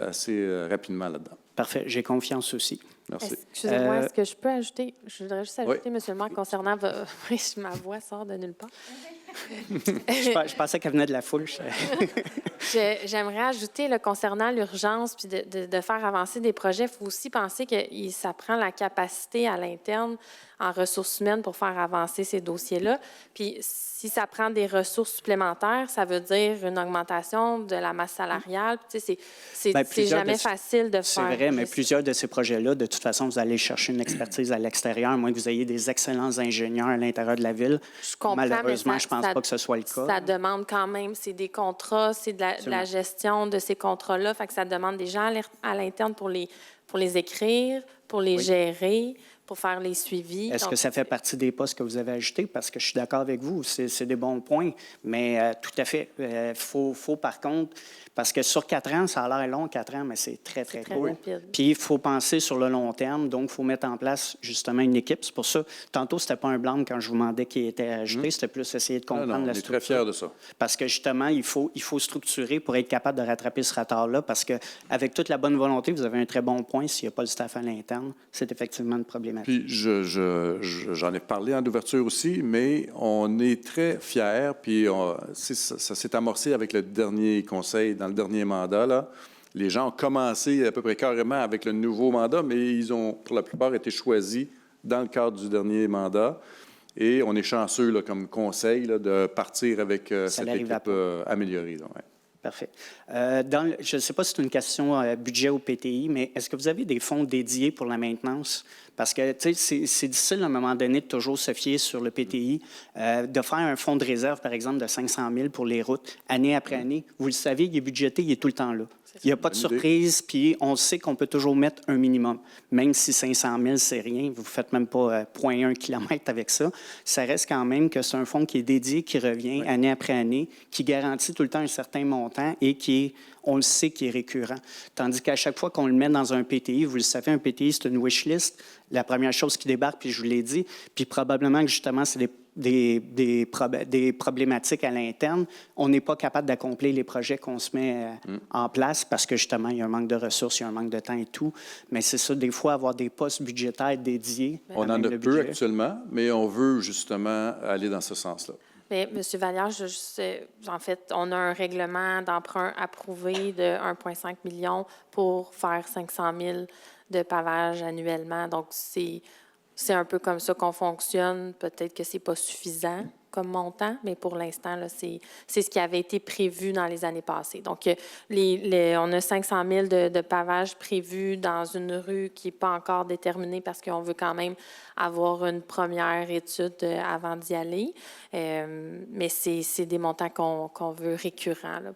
rapidement là-dedans. Parfait. J'ai confiance aussi. Merci. Excusez-moi, est-ce que je peux ajouter? Je voudrais juste ajouter, M. le maire, concernant... ma voix sort de nulle part. Je pensais qu'elle venait de la foule. J'aimerais ajouter, concernant l'urgence puis de faire avancer des projets, il faut aussi penser que ça prend la capacité à l'interne en ressources humaines pour faire avancer ces dossiers-là. Puis si ça prend des ressources supplémentaires, ça veut dire une augmentation de la masse salariale. Tu sais, c'est jamais facile de faire. C'est vrai, mais plusieurs de ces projets-là, de toute façon, vous allez chercher une expertise à l'extérieur, à moins que vous ayez des excellents ingénieurs à l'intérieur de la ville. Je comprends, malheureusement, je ne pense pas que ce soit le cas. Ça demande quand même, c'est des contrats, c'est de la gestion de ces contrats-là. Fait que ça demande des gens à l'interne pour les écrire, pour les gérer, pour faire les suivis. Est-ce que ça fait partie des postes que vous avez ajoutés? Parce que je suis d'accord avec vous, c'est des bons points, mais tout à fait. Faut par contre, parce que sur 4 ans, ça a l'air long, 4 ans, mais c'est très, très court. Rapide. Puis il faut penser sur le long terme, donc il faut mettre en place justement une équipe. C'est pour ça, tantôt, c'était pas un blâme quand je vous demandais qui était ajouté, c'était plus essayer de comprendre la structure. On est très fiers de ça. Parce que justement, il faut structurer pour être capable de rattraper ce retard-là, parce qu'avec toute la bonne volonté, vous avez un très bon point. S'il n'y a pas le staff à l'interne, c'est effectivement une problématique. Puis j'en ai parlé en ouverture aussi, mais on est très fiers, puis ça s'est amorcé avec le dernier conseil, dans le dernier mandat, là. Les gens ont commencé à peu près carrément avec le nouveau mandat, mais ils ont, pour la plupart, été choisis dans le cadre du dernier mandat. Et on est chanceux, là, comme conseil, là, de partir avec cette équipe améliorée. Là, ouais. Parfait. Je ne sais pas si c'est une question budget ou PTI, mais est-ce que vous avez des fonds dédiés pour la maintenance? Parce que, tu sais, c'est difficile à un moment donné de toujours se fier sur le PTI, de faire un fonds de réserve, par exemple, de 500 000 pour les routes, année après année. Vous le savez, il est budgété, il est tout le temps là. Il n'y a pas de surprise, puis on sait qu'on peut toujours mettre un minimum. Même si 500 000, c'est rien, vous ne faites même pas 0,1 km avec ça, ça reste quand même que c'est un fonds qui est dédié, qui revient année après année, qui garantit tout le temps un certain montant et qui est, on le sait, qui est récurrent. Tandis qu'à chaque fois qu'on le met dans un PTI, vous le savez, un PTI, c'est une wish list, la première chose qui débarque, puis je vous l'ai dit, puis probablement que justement, c'est des problématiques à l'interne, on n'est pas capable d'accomplir les projets qu'on se met en place parce que, justement, il y a un manque de ressources, il y a un manque de temps et tout. Mais c'est ça, des fois, avoir des postes budgétaires dédiés. On en a peu actuellement, mais on veut, justement, aller dans ce sens-là. Mais, M. Vallière, en fait, on a un règlement d'emprunt approuvé de 1,5 million pour faire 500 000 de pavage annuellement. Donc, c'est un peu comme ça qu'on fonctionne. Peut-être que c'est pas suffisant comme montant, mais pour l'instant, là, c'est ce qui avait été prévu dans les années passées. Donc, on a 500 000 de pavage prévu dans une rue qui n'est pas encore déterminée parce qu'on veut quand même avoir une première étude avant d'y aller. Mais c'est des montants qu'on veut récurrents. Là,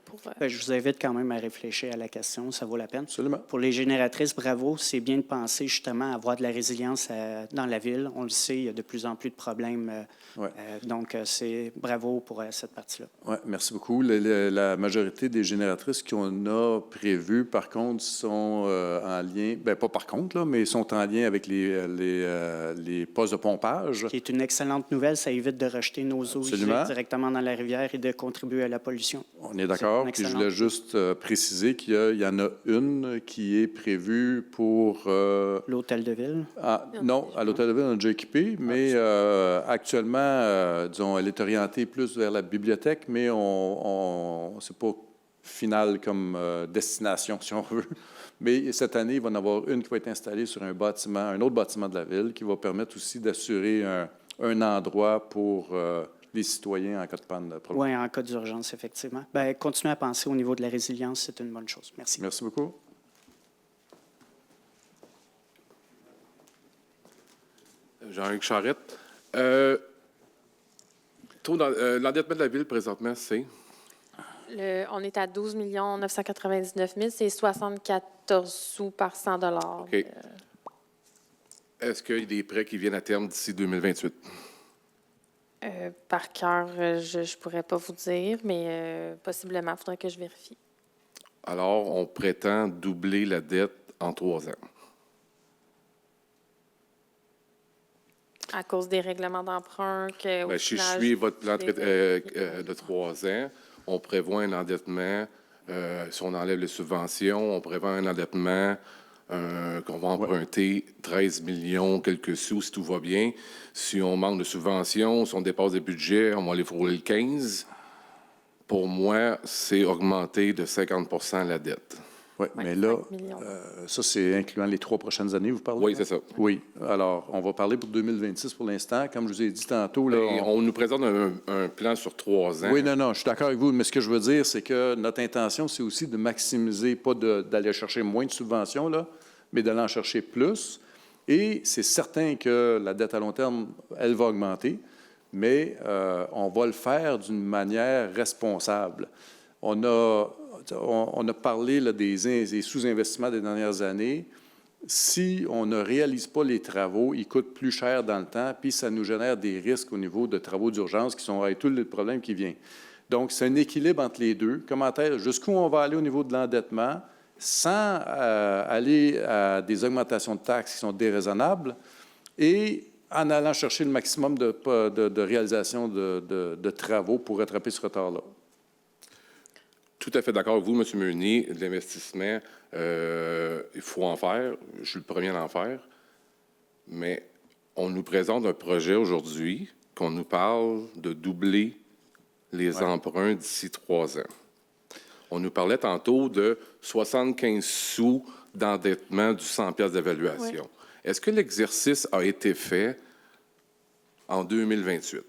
Je vous invite quand même à réfléchir à la question, ça vaut la peine. Absolument. Pour les génératrices, bravo, c'est bien de penser justement à avoir de la résilience dans la ville. On le sait, il y a de plus en plus de problèmes. Donc, c'est bravo pour cette partie-là. Oui, merci beaucoup. La majorité des génératrices qu'on a prévues, par contre, sont en lien, bien pas par contre, là, mais sont en lien avec les postes de pompage. Qui est une excellente nouvelle, ça évite de rejeter nos eaux usées directement dans la rivière et de contribuer à la pollution. On est d'accord. Puis je voulais juste préciser qu'il y en a une qui est prévue pour... L'hôtel de ville? Non, à l'hôtel de ville, on est déjà équipé, mais actuellement, disons, elle est orientée plus vers la bibliothèque, mais c'est pas final comme destination, si on veut. Mais cette année, il va y en avoir une qui va être installée sur un autre bâtiment de la ville, qui va permettre aussi d'assurer un endroit pour les citoyens en cas de panne. Oui, en cas d'urgence, effectivement. Bien, continuez à penser au niveau de la résilience, c'est une bonne chose. Merci. Merci beaucoup. Jean-Luc Charette. L'endettement de la ville, présentement, c'est? On est à 12 999 000. C'est 74 sous par 100 $. OK. Est-ce qu'il y a des prêts qui viennent à terme d'ici 2028? Par cœur, je ne pourrais pas vous dire, mais possiblement, il faudrait que je vérifie. Alors, on prétend doubler la dette en 3 ans. À cause des règlements d'emprunt que... Si je suis votre plan de 3 ans, on prévoit un endettement, si on enlève les subventions, on prévoit un endettement qu'on va emprunter 13 millions, quelques sous, si tout va bien. Si on manque de subventions, si on dépasse des budgets, on va aller frôler le 15. Pour moi, c'est augmenter de 50 % la dette. Oui, mais là, ça, c'est incluant les 3 prochaines années, vous parlez? Oui, c'est ça. Oui. Alors, on va parler pour 2026 pour l'instant. Comme je vous ai dit tantôt... Là, on nous présente un plan sur 3 ans. Oui, non, je suis d'accord avec vous, mais ce que je veux dire, c'est que notre intention, c'est aussi de maximiser, pas d'aller chercher moins de subventions, là, mais d'aller en chercher plus. Et c'est certain que la dette à long terme, elle va augmenter, mais on va le faire d'une manière responsable. On a parlé là, des sous-investissements des dernières années. Si on ne réalise pas les travaux, ils coûtent plus cher dans le temps, puis ça nous génère des risques au niveau de travaux d'urgence qui sont avec tout le problème qui vient. Donc, c'est un équilibre entre les deux. Jusqu'où on va aller au niveau de l'endettement sans aller à des augmentations de taxes qui sont déraisonnables et en allant chercher le maximum de réalisation de travaux pour rattraper ce retard-là. Tout à fait d'accord avec vous, M. Meunier. De l'investissement, il faut en faire. Je suis le premier à en faire. Mais on nous présente un projet aujourd'hui qu'on nous parle de doubler les emprunts d'ici 3 ans. On nous parlait tantôt de 75 sous d'endettement du 100 piastres d'évaluation. Oui. Est-ce que l'exercice a été fait en 2028?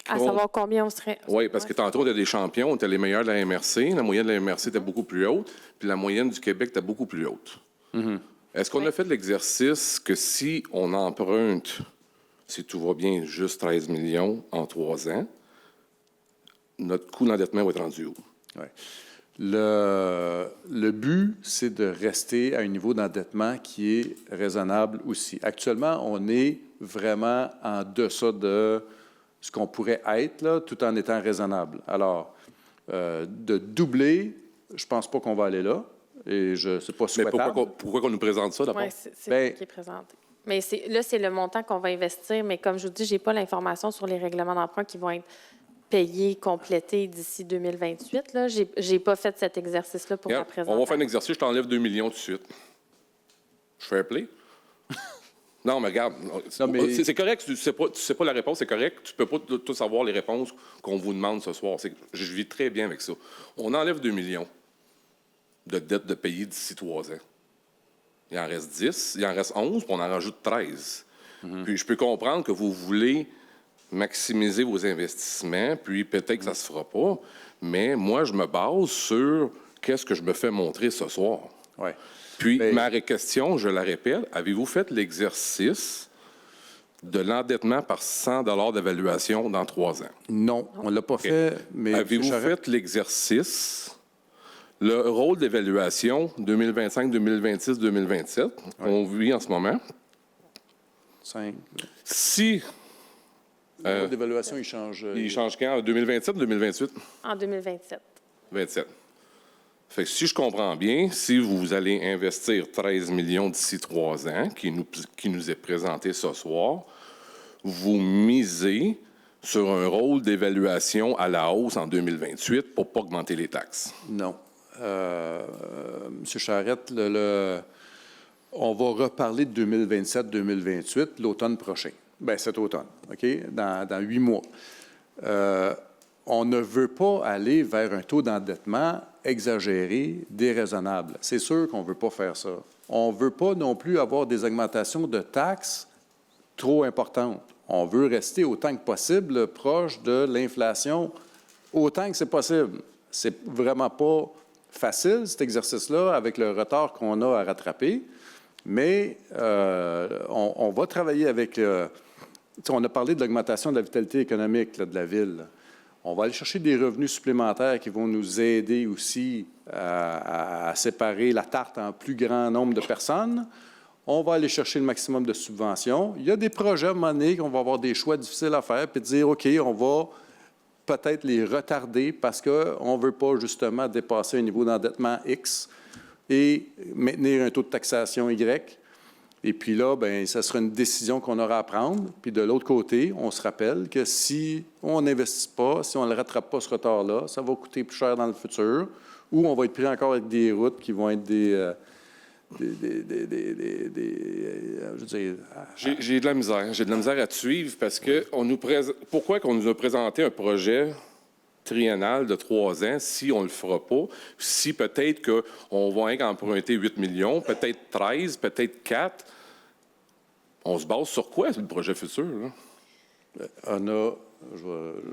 À savoir combien on serait... Oui, parce que tantôt, on était des champions, on était les meilleurs de la MRC. La moyenne de la MRC était beaucoup plus haute, puis la moyenne du Québec était beaucoup plus haute. Mm-hmm. Est-ce qu'on a fait de l'exercice que si on emprunte, si tout va bien, juste 13 millions en 3 ans, notre coût d'endettement va être rendu où? Oui. Le but, c'est de rester à un niveau d'endettement qui est raisonnable aussi. Actuellement, on est vraiment en deçà de ce qu'on pourrait être, là, tout en étant raisonnable. Alors, de doubler, je ne pense pas qu'on va aller là, et ce n'est pas souhaitable. Mais pourquoi qu'on nous présente ça, d'abord? Oui, c'est ce qui est présenté. Mais là, c'est le montant qu'on va investir, mais comme je vous dis, je n'ai pas l'information sur les règlements d'emprunt qui vont être payés, complétés d'ici 2028. Je n'ai pas fait cet exercice-là pour la présentation. On va faire un exercice, je t'enlève 2 millions tout de suite. Je fais un play? Non, mais regarde, c'est correct, tu sais pas la réponse, c'est correct. Tu peux pas tout savoir les réponses qu'on vous demande ce soir. Je vis très bien avec ça. On enlève 2 millions de dettes de payer d'ici 3 ans. il en reste 10, il en reste 11, puis on en rajoute 13. Puis je peux comprendre que vous voulez maximiser vos investissements, puis peut-être que ça ne se fera pas, mais moi, je me base sur qu'est-ce que je me fais montrer ce soir. Ouais. Puis, ma question, je la répète, avez-vous fait l'exercice de l'endettement par 100 $ d'évaluation dans 3 ans? Non, on ne l'a pas fait, mais... Avez-vous fait l'exercice, le rôle d'évaluation 2025, 2026, 2027, on vit en ce moment? 5. Si... Le rôle d'évaluation, il change... il change quand? En 2027 ou 2028? En 2027. 27. Fait que si je comprends bien, si vous allez investir 13 millions d'ici 3 ans, qui nous est présenté ce soir, vous misez sur un rôle d'évaluation à la hausse en 2028 pour ne pas augmenter les taxes. Non. M. Charette, on va reparler de 2027-2028 l'automne prochain. Bien, cet automne, OK? Dans 8 mois. On ne veut pas aller vers un taux d'endettement exagéré, déraisonnable. C'est sûr qu'on ne veut pas faire ça. On ne veut pas non plus avoir des augmentations de taxes trop importantes. On veut rester autant que possible proche de l'inflation, autant que c'est possible. C'est vraiment pas facile, cet exercice-là, avec le retard qu'on a à rattraper, mais on va travailler avec... on a parlé de l'augmentation de la vitalité économique là, de la ville. On va aller chercher des revenus supplémentaires qui vont nous aider aussi à séparer la tarte en plus grand nombre de personnes. On va aller chercher le maximum de subventions. Il y a des projets à un moment donné qu'on va avoir des choix difficiles à faire, puis dire, OK, on va peut-être les retarder parce qu'on ne veut pas justement dépasser un niveau d'endettement X et maintenir un taux de taxation Y. Et puis là, bien, ça sera une décision qu'on aura à prendre. Puis de l'autre côté, on se rappelle que si on n'investit pas, si on ne rattrape pas ce retard-là, ça va coûter plus cher dans le futur, ou on va être pris encore avec des routes qui vont être J'ai de la misère. J'ai de la misère à te suivre parce que pourquoi qu'on nous a présenté un projet triennal de 3 ans si on ne le fera pas, si peut-être qu'on va emprunter 8 millions, peut-être 13, peut-être 4. On se base sur quoi, le projet futur? Là? On a,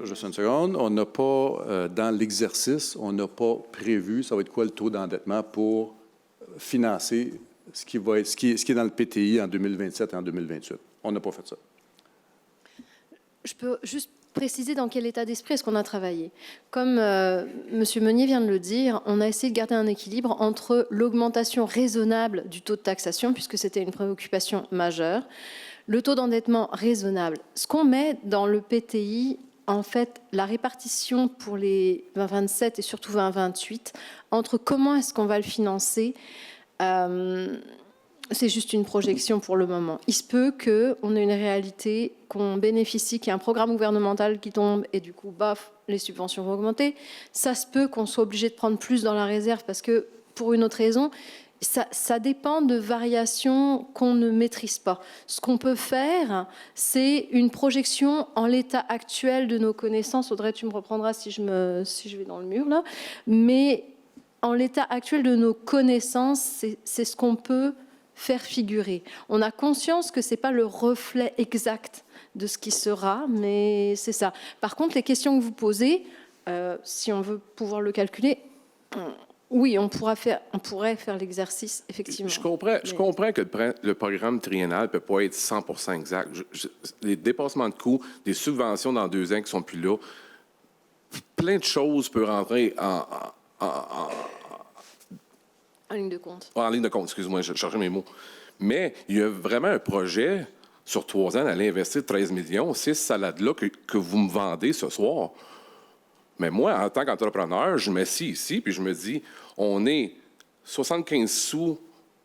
juste une seconde, on n'a pas, dans l'exercice, on n'a pas prévu, ça va être quoi le taux d'endettement pour financer ce qui est dans le PTI en 2027 et en 2028. On n'a pas fait ça. Je peux juste préciser dans quel état d'esprit est-ce qu'on a travaillé. Comme M. Meunier vient de le dire, on a essayé de garder un équilibre entre l'augmentation raisonnable du taux de taxation, puisque c'était une préoccupation majeure, le taux d'endettement raisonnable. Ce qu'on met dans le PTI, en fait, la répartition pour les 2027 et surtout 2028, entre comment est-ce qu'on va le financer, c'est juste une projection pour le moment. Il se peut qu'on ait une réalité, qu'on bénéficie, qu'il y ait un programme gouvernemental qui tombe et du coup, baf, les subventions vont augmenter. Ça se peut qu'on soit obligé de prendre plus dans la réserve parce que, pour une autre raison, ça dépend de variations qu'on ne maîtrise pas. Ce qu'on peut faire, c'est une projection en l'état actuel de nos connaissances. Audrey, tu me reprendras si je vais dans le mur, là. Mais en l'état actuel de nos connaissances, c'est ce qu'on peut faire figurer. On a conscience que ce n'est pas le reflet exact de ce qui sera, mais c'est ça. Par contre, les questions que vous posez, si on veut pouvoir le calculer, oui, on pourrait faire l'exercice, effectivement. Je comprends que le programme triennal ne peut pas être 100% exact. Les dépassements de coûts, des subventions dans 2 ans qui ne sont plus là, plein de choses peuvent rentrer en ligne de compte. En ligne de compte, excuse-moi, je cherchais mes mots. Mais il y a vraiment un projet sur 3 ans d'aller investir 13 millions. C'est cette salade-là que vous me vendez ce soir. Mais moi, en tant qu'entrepreneur, je m'assis ici puis je me dis, on est 75 sous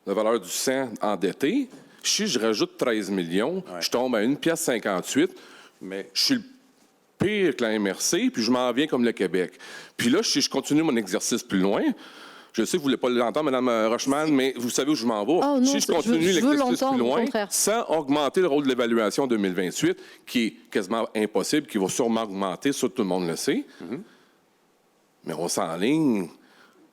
de valeur du sang endetté. Si je rajoute 13 millions, je tombe à 1,58 $, mais je suis le pire que la MRC, puis je m'en viens comme le Québec. Puis là, si je continue mon exercice plus loin, je sais que vous ne voulez pas l'entendre, Mme Rochman, mais vous savez où je m'en vais. Oh non, si je continue l'exercice plus loin, sans augmenter le rôle de l'évaluation 2028, qui est quasiment impossible, qui va sûrement augmenter, ça tout le monde le sait, mais on s'enligne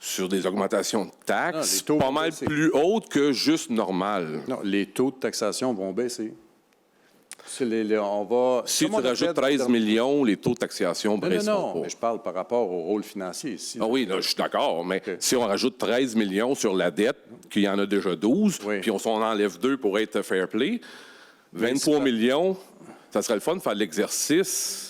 sur des augmentations de taxes les taux pas vont mal baisser. plus hautes que juste normal. Non, les taux de taxation vont baisser. On va, Si comme tu on a rajoutes fait 13 dans- millions, les taux de taxation Non, baisseront non, pas. mais je parle par rapport au rôle financier ici. Ah oui, là, je suis d'accord, mais OK. si on rajoute 13 millions sur la dette, qu'il y en a déjà 12, Oui. puis on s'en enlève 2 pour être fair play, 23 millions, ça serait le fun de faire l'exercice.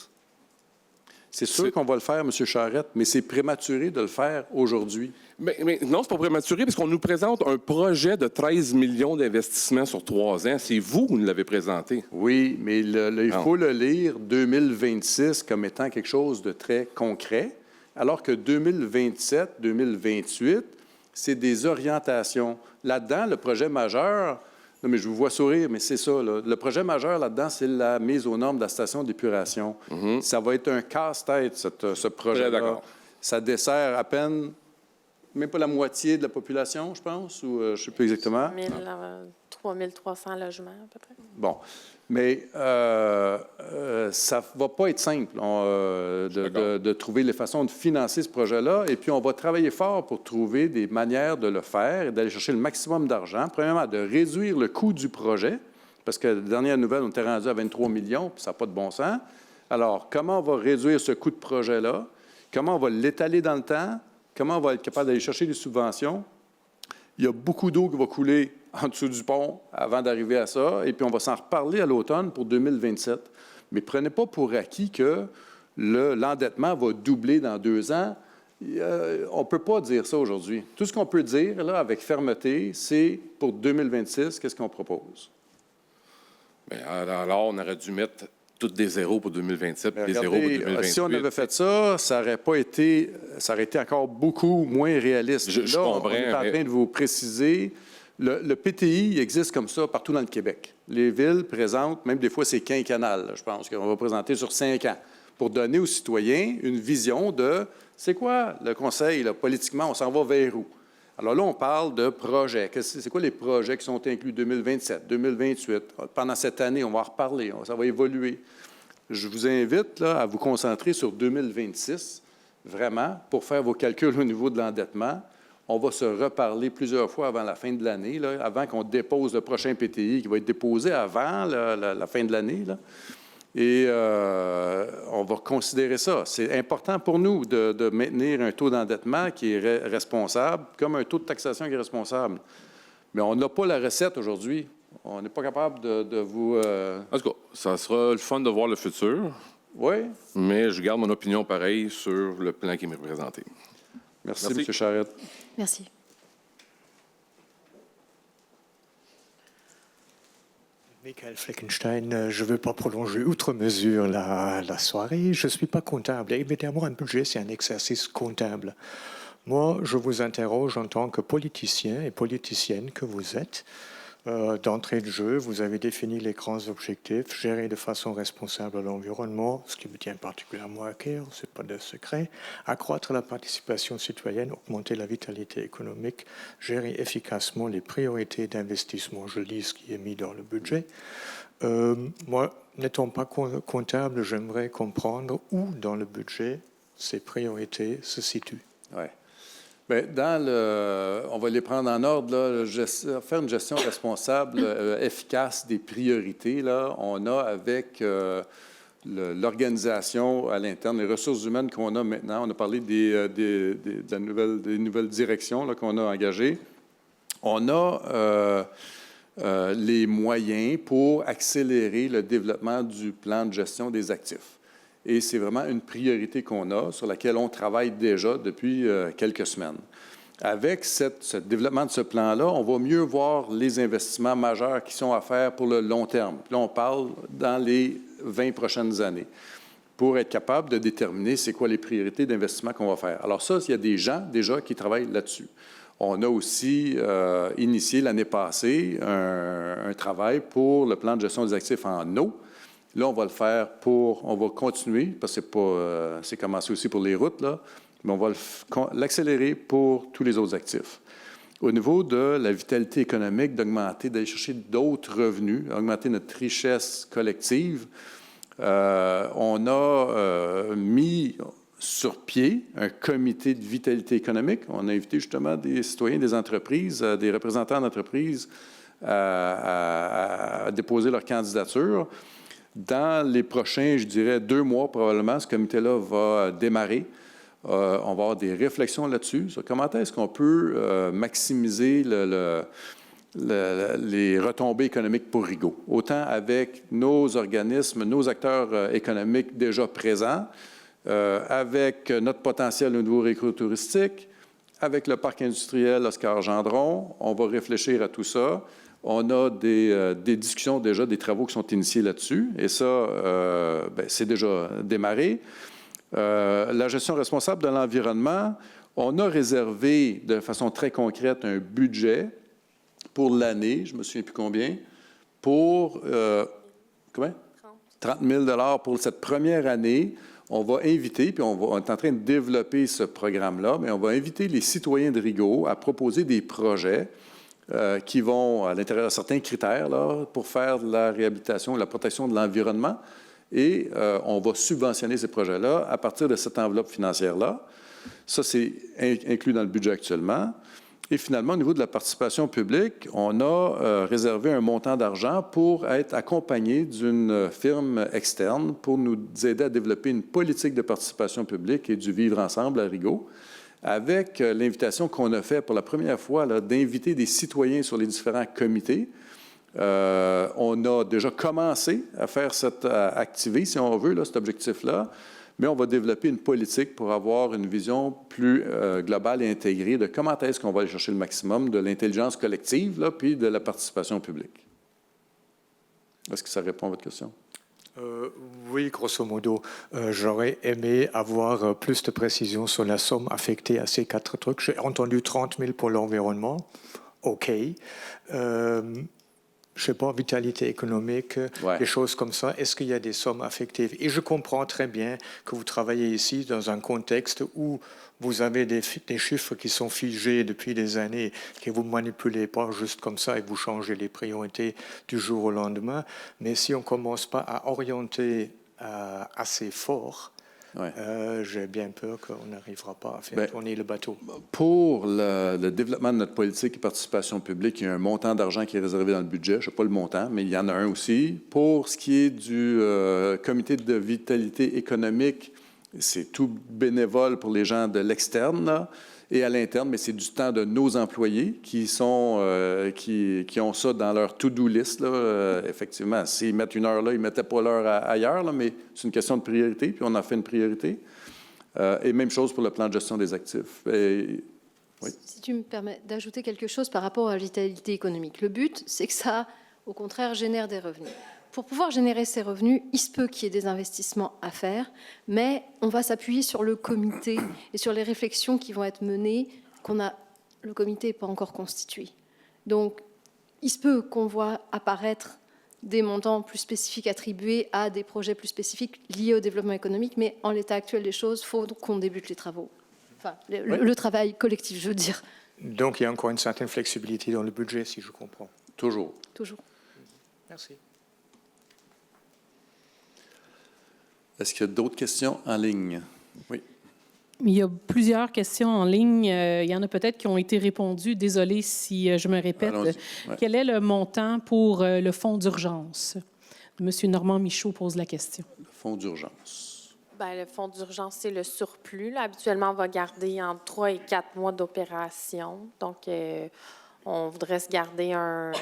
C'est sûr qu'on va le faire, M. Charette, mais c'est prématuré de le faire aujourd'hui. Mais non, c'est pas prématuré parce qu'on nous présente un projet de 13 millions d'investissements sur 3 ans. C'est vous qui nous l'avez présenté. Oui, mais il Non. faut le lire 2026 comme étant quelque chose de très concret, alors que 2027, 2028, c'est des orientations. Là-dedans, le projet majeur, non, mais je vous vois sourire, mais c'est ça. Là. Le projet majeur là-dedans, c'est la mise aux normes de la station d'épuration. Ça va être un casse-tête, ce projet-là. d'accord. Ça dessert à peine, même pas la moitié de la population, je pense, ou je ne sais plus exactement. 3300 logements, à peu près. Bon. Mais ça ne va pas être simple de trouver les façons de financer ce projet-là. Et puis, on va travailler fort pour trouver des manières de le faire et d'aller chercher le maximum d'argent. Premièrement, de réduire le coût du projet, parce que la dernière nouvelle, on était rendu à 23 millions, puis ça n'a pas de bon sens. Alors, comment on va réduire ce coût de projet-là? Comment on va l'étaler dans le temps? Comment on va être capable d'aller chercher des subventions? Il y a beaucoup d'eau qui va couler en dessous du pont avant d'arriver à ça, et puis on va s'en reparler à l'automne pour 2027. Mais prenez pas pour acquis que l'endettement va doubler dans 2 ans. On ne peut pas dire ça aujourd'hui. Tout ce qu'on peut dire, là, avec fermeté, c'est pour 2026, qu'est-ce qu'on propose? Bien, alors, on aurait dû mettre toutes des zéros pour 2027 et des zéros pour Regardez, 2028. si on avait fait ça, ça aurait été encore beaucoup moins réaliste. Je Là, comprends, on est en mais- train de vous préciser. Le PTI il existe comme ça partout dans le Québec. Les villes présentent, même des fois c'est quinquennal, là, je pense qu'on va présenter sur 5 ans, pour donner aux citoyens une vision de c'est quoi le conseil, là, politiquement, on s'en va vers où? Alors là, on parle de projets. C'est quoi les projets qui sont inclus 2027, 2028? Pendant cette année, on va en reparler, ça va évoluer. Je vous invite là, à vous concentrer sur 2026, vraiment, pour faire vos calculs au niveau de l'endettement. On va se reparler plusieurs fois avant la fin de l'année, là, avant qu'on dépose le prochain PTI qui va être déposé avant la fin de l'année. Là. Et on va considérer ça. C'est important pour nous de maintenir un taux d'endettement qui est responsable, comme un taux de taxation qui est responsable. Mais on n'a pas la recette aujourd'hui. On n'est pas capable de vous... En tout cas, ça sera le fun de voir le futur, Oui. mais je garde mon opinion pareille sur le plan qui m'est présenté. Merci, Merci. M. Charette. Merci. Michael Fleckenstein, je ne veux pas prolonger outre mesure la soirée. Je ne suis pas comptable. Évidemment, un budget, c'est un exercice comptable. Moi, je vous interroge en tant que politicien et politicienne que vous êtes. D'entrée de jeu, vous avez défini les grands objectifs, gérer de façon responsable l'environnement, ce qui me tient particulièrement à cœur, ce n'est pas de secret, accroître la participation citoyenne, augmenter la vitalité économique, gérer efficacement les priorités d'investissement. Je lis ce qui est mis dans le budget. Moi, n'étant pas comptable, j'aimerais comprendre où dans le budget ces priorités se situent. Oui. Bien, on va les prendre en ordre. Là, faire une gestion responsable, efficace des priorités. Là, on a avec l'organisation à l'interne, les ressources humaines qu'on a maintenant. On a parlé des nouvelles directions là, qu'on a engagées. On a les moyens pour accélérer le développement du plan de gestion des actifs. Et c'est vraiment une priorité qu'on a, sur laquelle on travaille déjà depuis quelques semaines. Avec ce développement de ce plan-là, on va mieux voir les investissements majeurs qui sont à faire pour le long terme. Puis là, on parle dans les 20 prochaines années, pour être capable de déterminer c'est quoi les priorités d'investissement qu'on va faire. Alors ça, il y a des gens déjà qui travaillent là-dessus. On a aussi initié l'année passée un travail pour le plan de gestion des actifs en eau. Là, on va le faire on va continuer, parce que c'est commencé aussi pour les routes, là, mais on va l'accélérer pour tous les autres actifs. Au niveau de la vitalité économique, d'aller chercher d'autres revenus, augmenter notre richesse collective, on a mis sur pied un comité de vitalité économique. On a invité justement des citoyens, des entreprises, des représentants d'entreprises à déposer leur candidature. Dans les prochains, je dirais, 2 mois probablement, ce comité-là va démarrer. On va avoir des réflexions là-dessus, sur comment est-ce qu'on peut maximiser les retombées économiques pour Rigaud, autant avec nos organismes, nos acteurs économiques déjà présents, avec notre potentiel au niveau récréotouristique, avec le parc industriel Oscar Gendron. On va réfléchir à tout ça. On a des discussions déjà, des travaux qui sont initiés là-dessus, et ça, c'est déjà démarré. La gestion responsable de l'environnement, on a réservé de façon très concrète un budget pour l'année, je ne me souviens plus combien, pour combien? 30 000 $ pour cette première année. On va inviter, puis on est en train de développer ce programme-là, mais on va inviter les citoyens de Rigaud à proposer des projets qui vont à l'intérieur de certains critères là, pour faire de la réhabilitation et la protection de l'environnement. Et on va subventionner ces projets-là à partir de cette enveloppe financière-là. Ça, c'est inclus dans le budget actuellement. Et finalement, au niveau de la participation publique, on a réservé un montant d'argent pour être accompagné d'une firme externe pour nous aider à développer une politique de participation publique et du vivre ensemble à Rigaud, avec l'invitation qu'on a faite pour la première fois d'inviter des citoyens sur les différents comités. On a déjà commencé à faire activer, si on veut, cet objectif-là, mais on va développer une politique pour avoir une vision plus globale et intégrée de comment est-ce qu'on va aller chercher le maximum de l'intelligence collective, là, puis de la participation publique. Est-ce que ça répond à votre question? Oui, grosso modo. J'aurais aimé avoir plus de précision sur la somme affectée à ces 4 trucs. J'ai entendu 30 000 pour l'environnement. OK. Je ne sais pas, vitalité économique, des choses comme ça. Est-ce qu'il y a des sommes affectives? Et je comprends très bien que vous travaillez ici dans un contexte où vous avez des chiffres qui sont figés depuis des années, que vous ne manipulez pas juste comme ça et vous changez les priorités du jour au lendemain. Mais si on ne commence pas à orienter assez fort, j'ai bien peur qu'on n'arrivera pas à faire tourner le bateau. Pour le développement de notre politique et participation publique, il y a un montant d'argent qui est réservé dans le budget. Je ne sais pas le montant, mais il y en a un aussi. Pour ce qui est du comité de vitalité économique, c'est tout bénévole pour les gens de l'externe là, et à l'interne, mais c'est du temps de nos employés qui ont ça dans leur to-do list. Là. Effectivement, s'ils mettent 1 heure là, ils ne mettaient pas l'heure ailleurs, là, mais c'est une question de priorité, puis on en fait une priorité. Et même chose pour le plan de gestion des actifs. Oui. Si tu me permets d'ajouter quelque chose par rapport à la vitalité économique. Le but, c'est que ça, au contraire, génère des revenus. Pour pouvoir générer ces revenus, il se peut qu'il y ait des investissements à faire, mais on va s'appuyer sur le comité et sur les réflexions qui vont être menées. Le comité n'est pas encore constitué. Donc, il se peut qu'on voit apparaître des montants plus spécifiques attribués à des projets plus spécifiques liés au développement économique, mais en l'état actuel des choses, il faut qu'on débute les travaux. Enfin, le travail collectif, je veux dire. Donc, il y a encore une certaine flexibilité dans le budget, si je comprends. Toujours. Toujours. Merci. Est-ce qu'il y a d'autres questions en ligne? Oui. Il y a plusieurs questions en ligne. Il y en a peut-être qui ont été répondues. Désolée si je me répète. Ouais. Quel est le montant pour le fonds d'urgence? Monsieur Normand Michaud pose la question. Le fonds d'urgence. Bien, le fonds d'urgence, c'est le surplus. Là, habituellement, on va garder entre 3 et 4 mois d'opération. Donc, on voudrait se garder un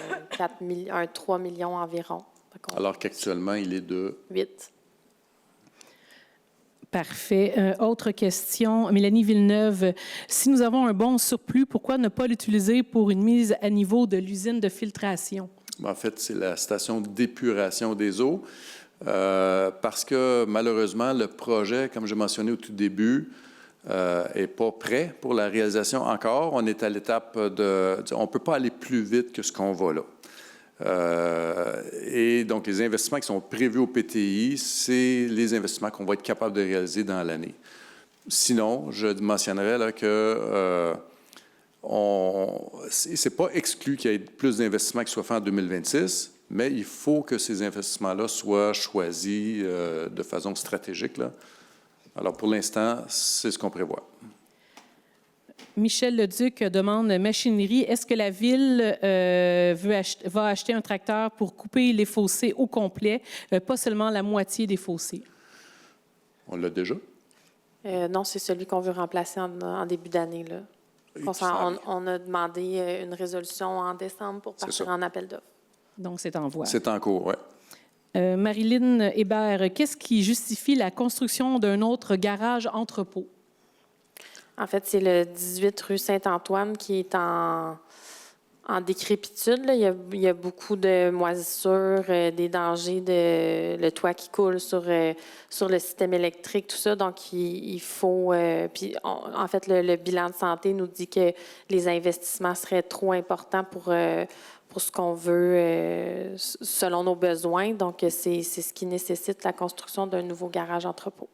3 millions environ. Alors qu'actuellement, il est de... 8. Parfait. Autre question. Mélanie Villeneuve, si nous avons un bon surplus, pourquoi ne pas l'utiliser pour une mise à niveau de l'usine de filtration? En fait, c'est la station d'épuration des eaux. Parce que, malheureusement, le projet, comme j'ai mentionné au tout début, n'est pas prêt pour la réalisation encore. On est à l'étape on ne peut pas aller plus vite que ce qu'on va là. Et donc, les investissements qui sont prévus au PTI, c'est les investissements qu'on va être capable de réaliser dans l'année. Sinon, je mentionnerais là, que c'est pas exclu qu'il y ait plus d'investissements qui soient faits en 2026, mais il faut que ces investissements-là soient choisis de façon stratégique là, Alors, pour l'instant, c'est ce qu'on prévoit. Michel Leduc demande machinerie. Est-ce que la Ville va acheter un tracteur pour couper les fossés au complet, pas seulement la moitié des fossés? On l'a déjà? Non, c'est celui qu'on veut remplacer en début d'année. Là. On a demandé une résolution en décembre pour partir en appel d'offres. Donc, c'est en voie. C'est en cours, oui. Marilyn Hébert, qu'est-ce qui justifie la construction d'un autre garage-entrepôt? En fait, c'est le 18 rue Saint-Antoine qui est en décrépitude. Là. Il y a beaucoup de moisissures, des dangers, le toit qui coule sur le système électrique, tout ça. Donc, il faut... puis, en fait, le bilan de santé nous dit que les investissements seraient trop importants pour ce qu'on veut selon nos besoins. Donc, c'est ce qui nécessite la construction d'un nouveau garage-entrepôt.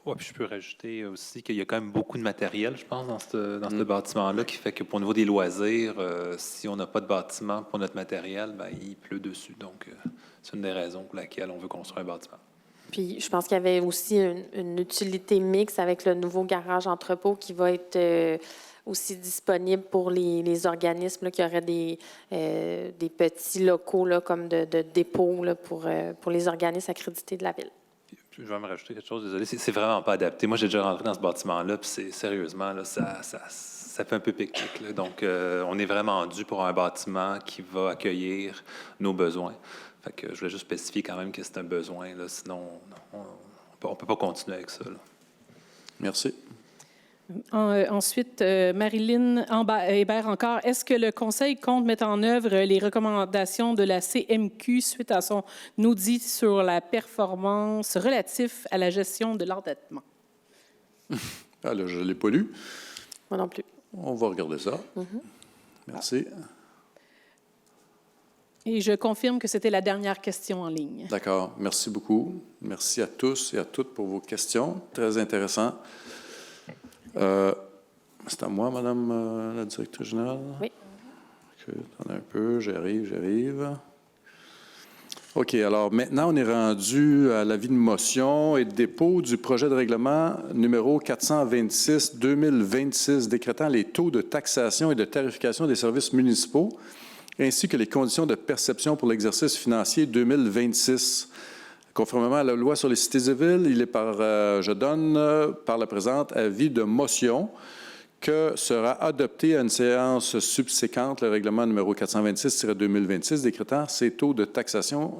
Oui, puis je peux rajouter aussi qu'il y a quand même beaucoup de matériel, je pense, dans ce bâtiment-là, qui fait que pour le niveau des loisirs, si on n'a pas de bâtiment pour notre matériel, bien, il pleut dessus. Donc, c'est une des raisons pour laquelle on veut construire un bâtiment. Puis, je pense qu'il y avait aussi une utilité mixte avec le nouveau garage-entrepôt qui va être aussi disponible pour les organismes là, qui auraient des petits locaux là, comme de dépôt là, pour les organismes accrédités de la Ville. Je vais me rajouter quelque chose, désolé, c'est vraiment pas adapté. Moi, j'ai déjà rentré dans ce bâtiment-là, puis sérieusement, là, ça fait un peu pique-nique. Là. Donc, on est vraiment dû pour un bâtiment qui va accueillir nos besoins. Fait que je voulais juste spécifier quand même que c'est un besoin, là, sinon on ne peut pas continuer avec ça. Là. Merci. Ensuite, Marilyn Hébert encore. Est-ce que le Conseil compte mettre en œuvre les recommandations de la CMQ suite à son audit sur la performance relatif à la gestion de l'endettement? Ah, là, je ne l'ai pas lu. Moi non plus. On va regarder ça. Merci. Et je confirme que c'était la dernière question en ligne. D'accord. Merci beaucoup. Merci à tous et à toutes pour vos questions. Très intéressant. C'est à moi, Madame la directrice générale? Oui. Attendez un peu, j'arrive. OK, alors maintenant, on est rendu à l'avis de motion et de dépôt du projet de règlement numéro 426-2026 décrétant les taux de taxation et de tarification des services municipaux ainsi que les conditions de perception pour l'exercice financier 2026. Conformément à la loi sur les cités et villes, je donne par la présente avis de motion que sera adopté à une séance subséquente le règlement numéro 426-2026 décrétant ces taux de taxation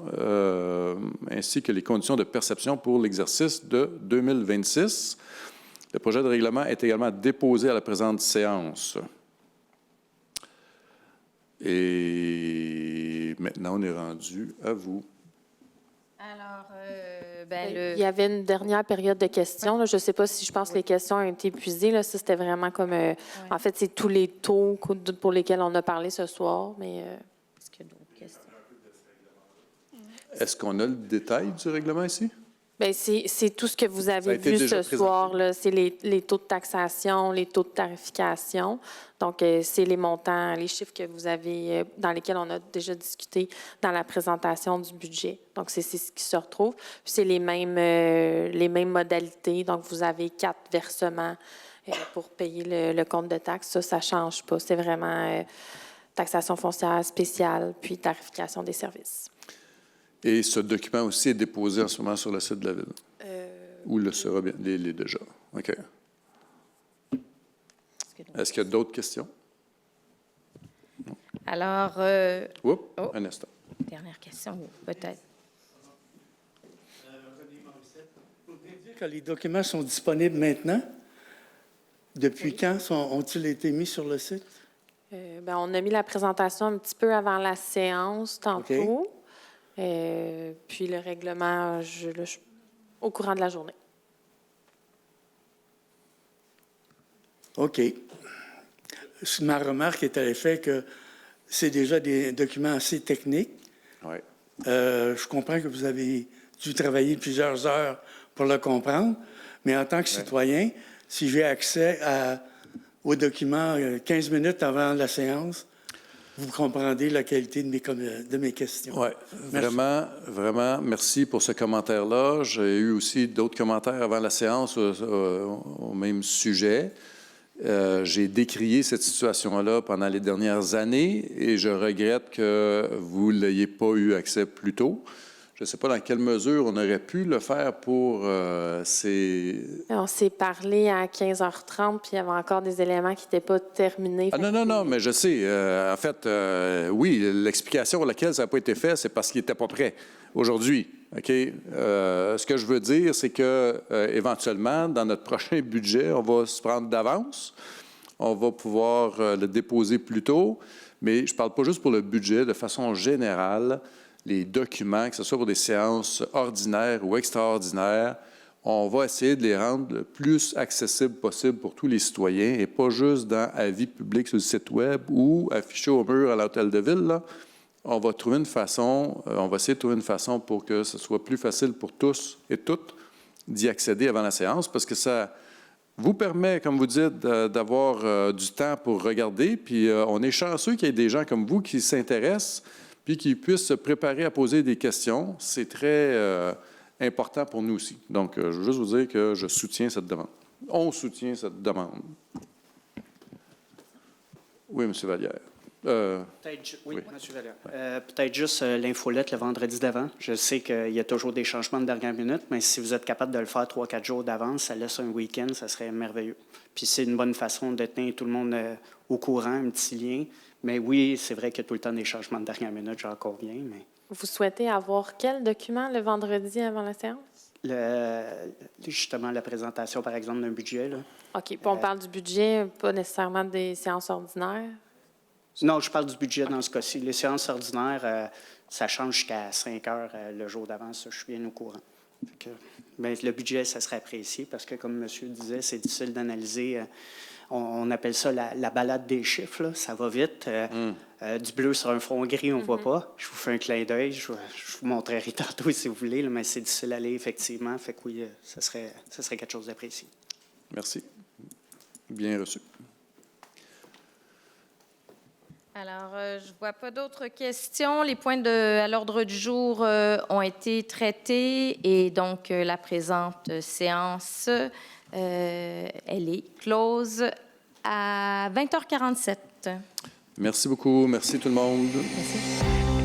ainsi que les conditions de perception pour l'exercice de 2026. Le projet de règlement est également déposé à la présente séance. Et maintenant, on est rendu à vous. Alors, il y avait une dernière période de questions. Là. Je ne sais pas si je pense que les questions ont été épuisées. Là. Ça, c'était vraiment comme... En fait, c'est tous les taux pour lesquels on a parlé ce soir. Mais est-ce qu'il y a d'autres questions? Est-ce qu'on a le détail du règlement ici? Bien, c'est tout ce que vous avez vu ce soir. C'est les taux de taxation, les taux de tarification. Donc, c'est les montants, les chiffres que vous avez, dans lesquels on a déjà discuté dans la présentation du budget. Donc, c'est ce qui se retrouve. Puis, c'est les mêmes modalités. Donc, vous avez 4 versements pour payer le compte de taxes. Ça ne change pas. C'est vraiment taxation foncière spéciale, puis tarification des services. Et ce document aussi est déposé en ce moment sur le site de la Ville? Ou le sera bien? Il est déjà. OK. Est-ce qu'il y a d'autres questions? Non. Alors... Un instant. Dernière question, peut-être. Vous pouvez dire que les documents sont disponibles maintenant? Depuis quand ont-ils été mis sur le site? On a mis la présentation un petit peu avant la séance, tantôt. Okay. Puis le règlement, au courant de la journée. OK. Ma remarque est à l'effet que c'est déjà des documents assez techniques. Oui. Je comprends que vous avez dû travailler plusieurs heures pour le comprendre, mais en tant que citoyen, si j'ai accès aux documents 15 minutes avant la séance, vous comprendrez la qualité de mes questions. Oui, vraiment, merci pour ce commentaire-là. J'ai eu aussi d'autres commentaires avant la séance au même sujet. J'ai décrié cette situation-là pendant les dernières années et je regrette que vous n'ayez pas eu accès plus tôt. Je ne sais pas dans quelle mesure on aurait pu le faire pour ces... On s'est parlé à 15h30, puis il y avait encore des éléments qui n'étaient pas terminés. Ah non, mais je sais. En fait, oui, l'explication pour laquelle ça n'a pas été fait, c'est parce qu'il n'était pas prêt aujourd'hui. OK? Ce que je veux dire, c'est que éventuellement, dans notre prochain budget, on va se prendre d'avance. On va pouvoir le déposer plus tôt. Mais je ne parle pas juste pour le budget. De façon générale, les documents, que ce soit pour des séances ordinaires ou extraordinaires, on va essayer de les rendre le plus accessibles possible pour tous les citoyens et pas juste dans avis public sur le site Web ou affiché au mur à l'hôtel de ville. Là. On va trouver une façon, on va essayer de trouver une façon pour que ce soit plus facile pour tous et toutes d'y accéder avant la séance parce que ça vous permet, comme vous dites, d'avoir du temps pour regarder. Puis on est chanceux qu'il y ait des gens comme vous qui s'intéressent puis qui puissent se préparer à poser des questions. C'est très important pour nous aussi. Donc, je veux juste vous dire que je soutiens cette demande. On soutient cette demande. Oui, M. Vallière. Oui, M. Vallière. Peut-être juste l'infolette le vendredi d'avant. Je sais qu'il y a toujours des changements de dernière minute, mais si vous êtes capable de le faire 3-4 jours d'avance, ça laisse un week-end, ça serait merveilleux. Puis c'est une bonne façon de tenir tout le monde au courant, un petit lien. Mais oui, c'est vrai qu'il y a tout le temps des changements de dernière minute, j'en conviens. Mais... Vous souhaitez avoir quel document le vendredi avant la séance? Justement, la présentation, par exemple, d'un budget. Là. OK. Puis on parle du budget, pas nécessairement des séances ordinaires? Non, je parle du budget dans ce cas-ci. Les séances ordinaires, ça change jusqu'à 5 heures le jour d'avance. Ça, je suis bien au courant. Mais le budget, ça serait apprécié parce que, comme monsieur disait, c'est difficile d'analyser. On appelle ça la balade des chiffres. Là. Ça va vite. Du bleu sur un fond gris, on ne voit pas. Je vous fais un clin d'œil. Je vous montrerai tantôt si vous voulez, là, mais c'est difficile à aller, effectivement. Fait que oui, ça serait quelque chose d'apprécié. Merci. Bien reçu. Alors, je ne vois pas d'autres questions. Les points à l'ordre du jour ont été traités et donc la présente séance, elle est close à 20h47. Merci beaucoup. Merci tout le monde. Merci.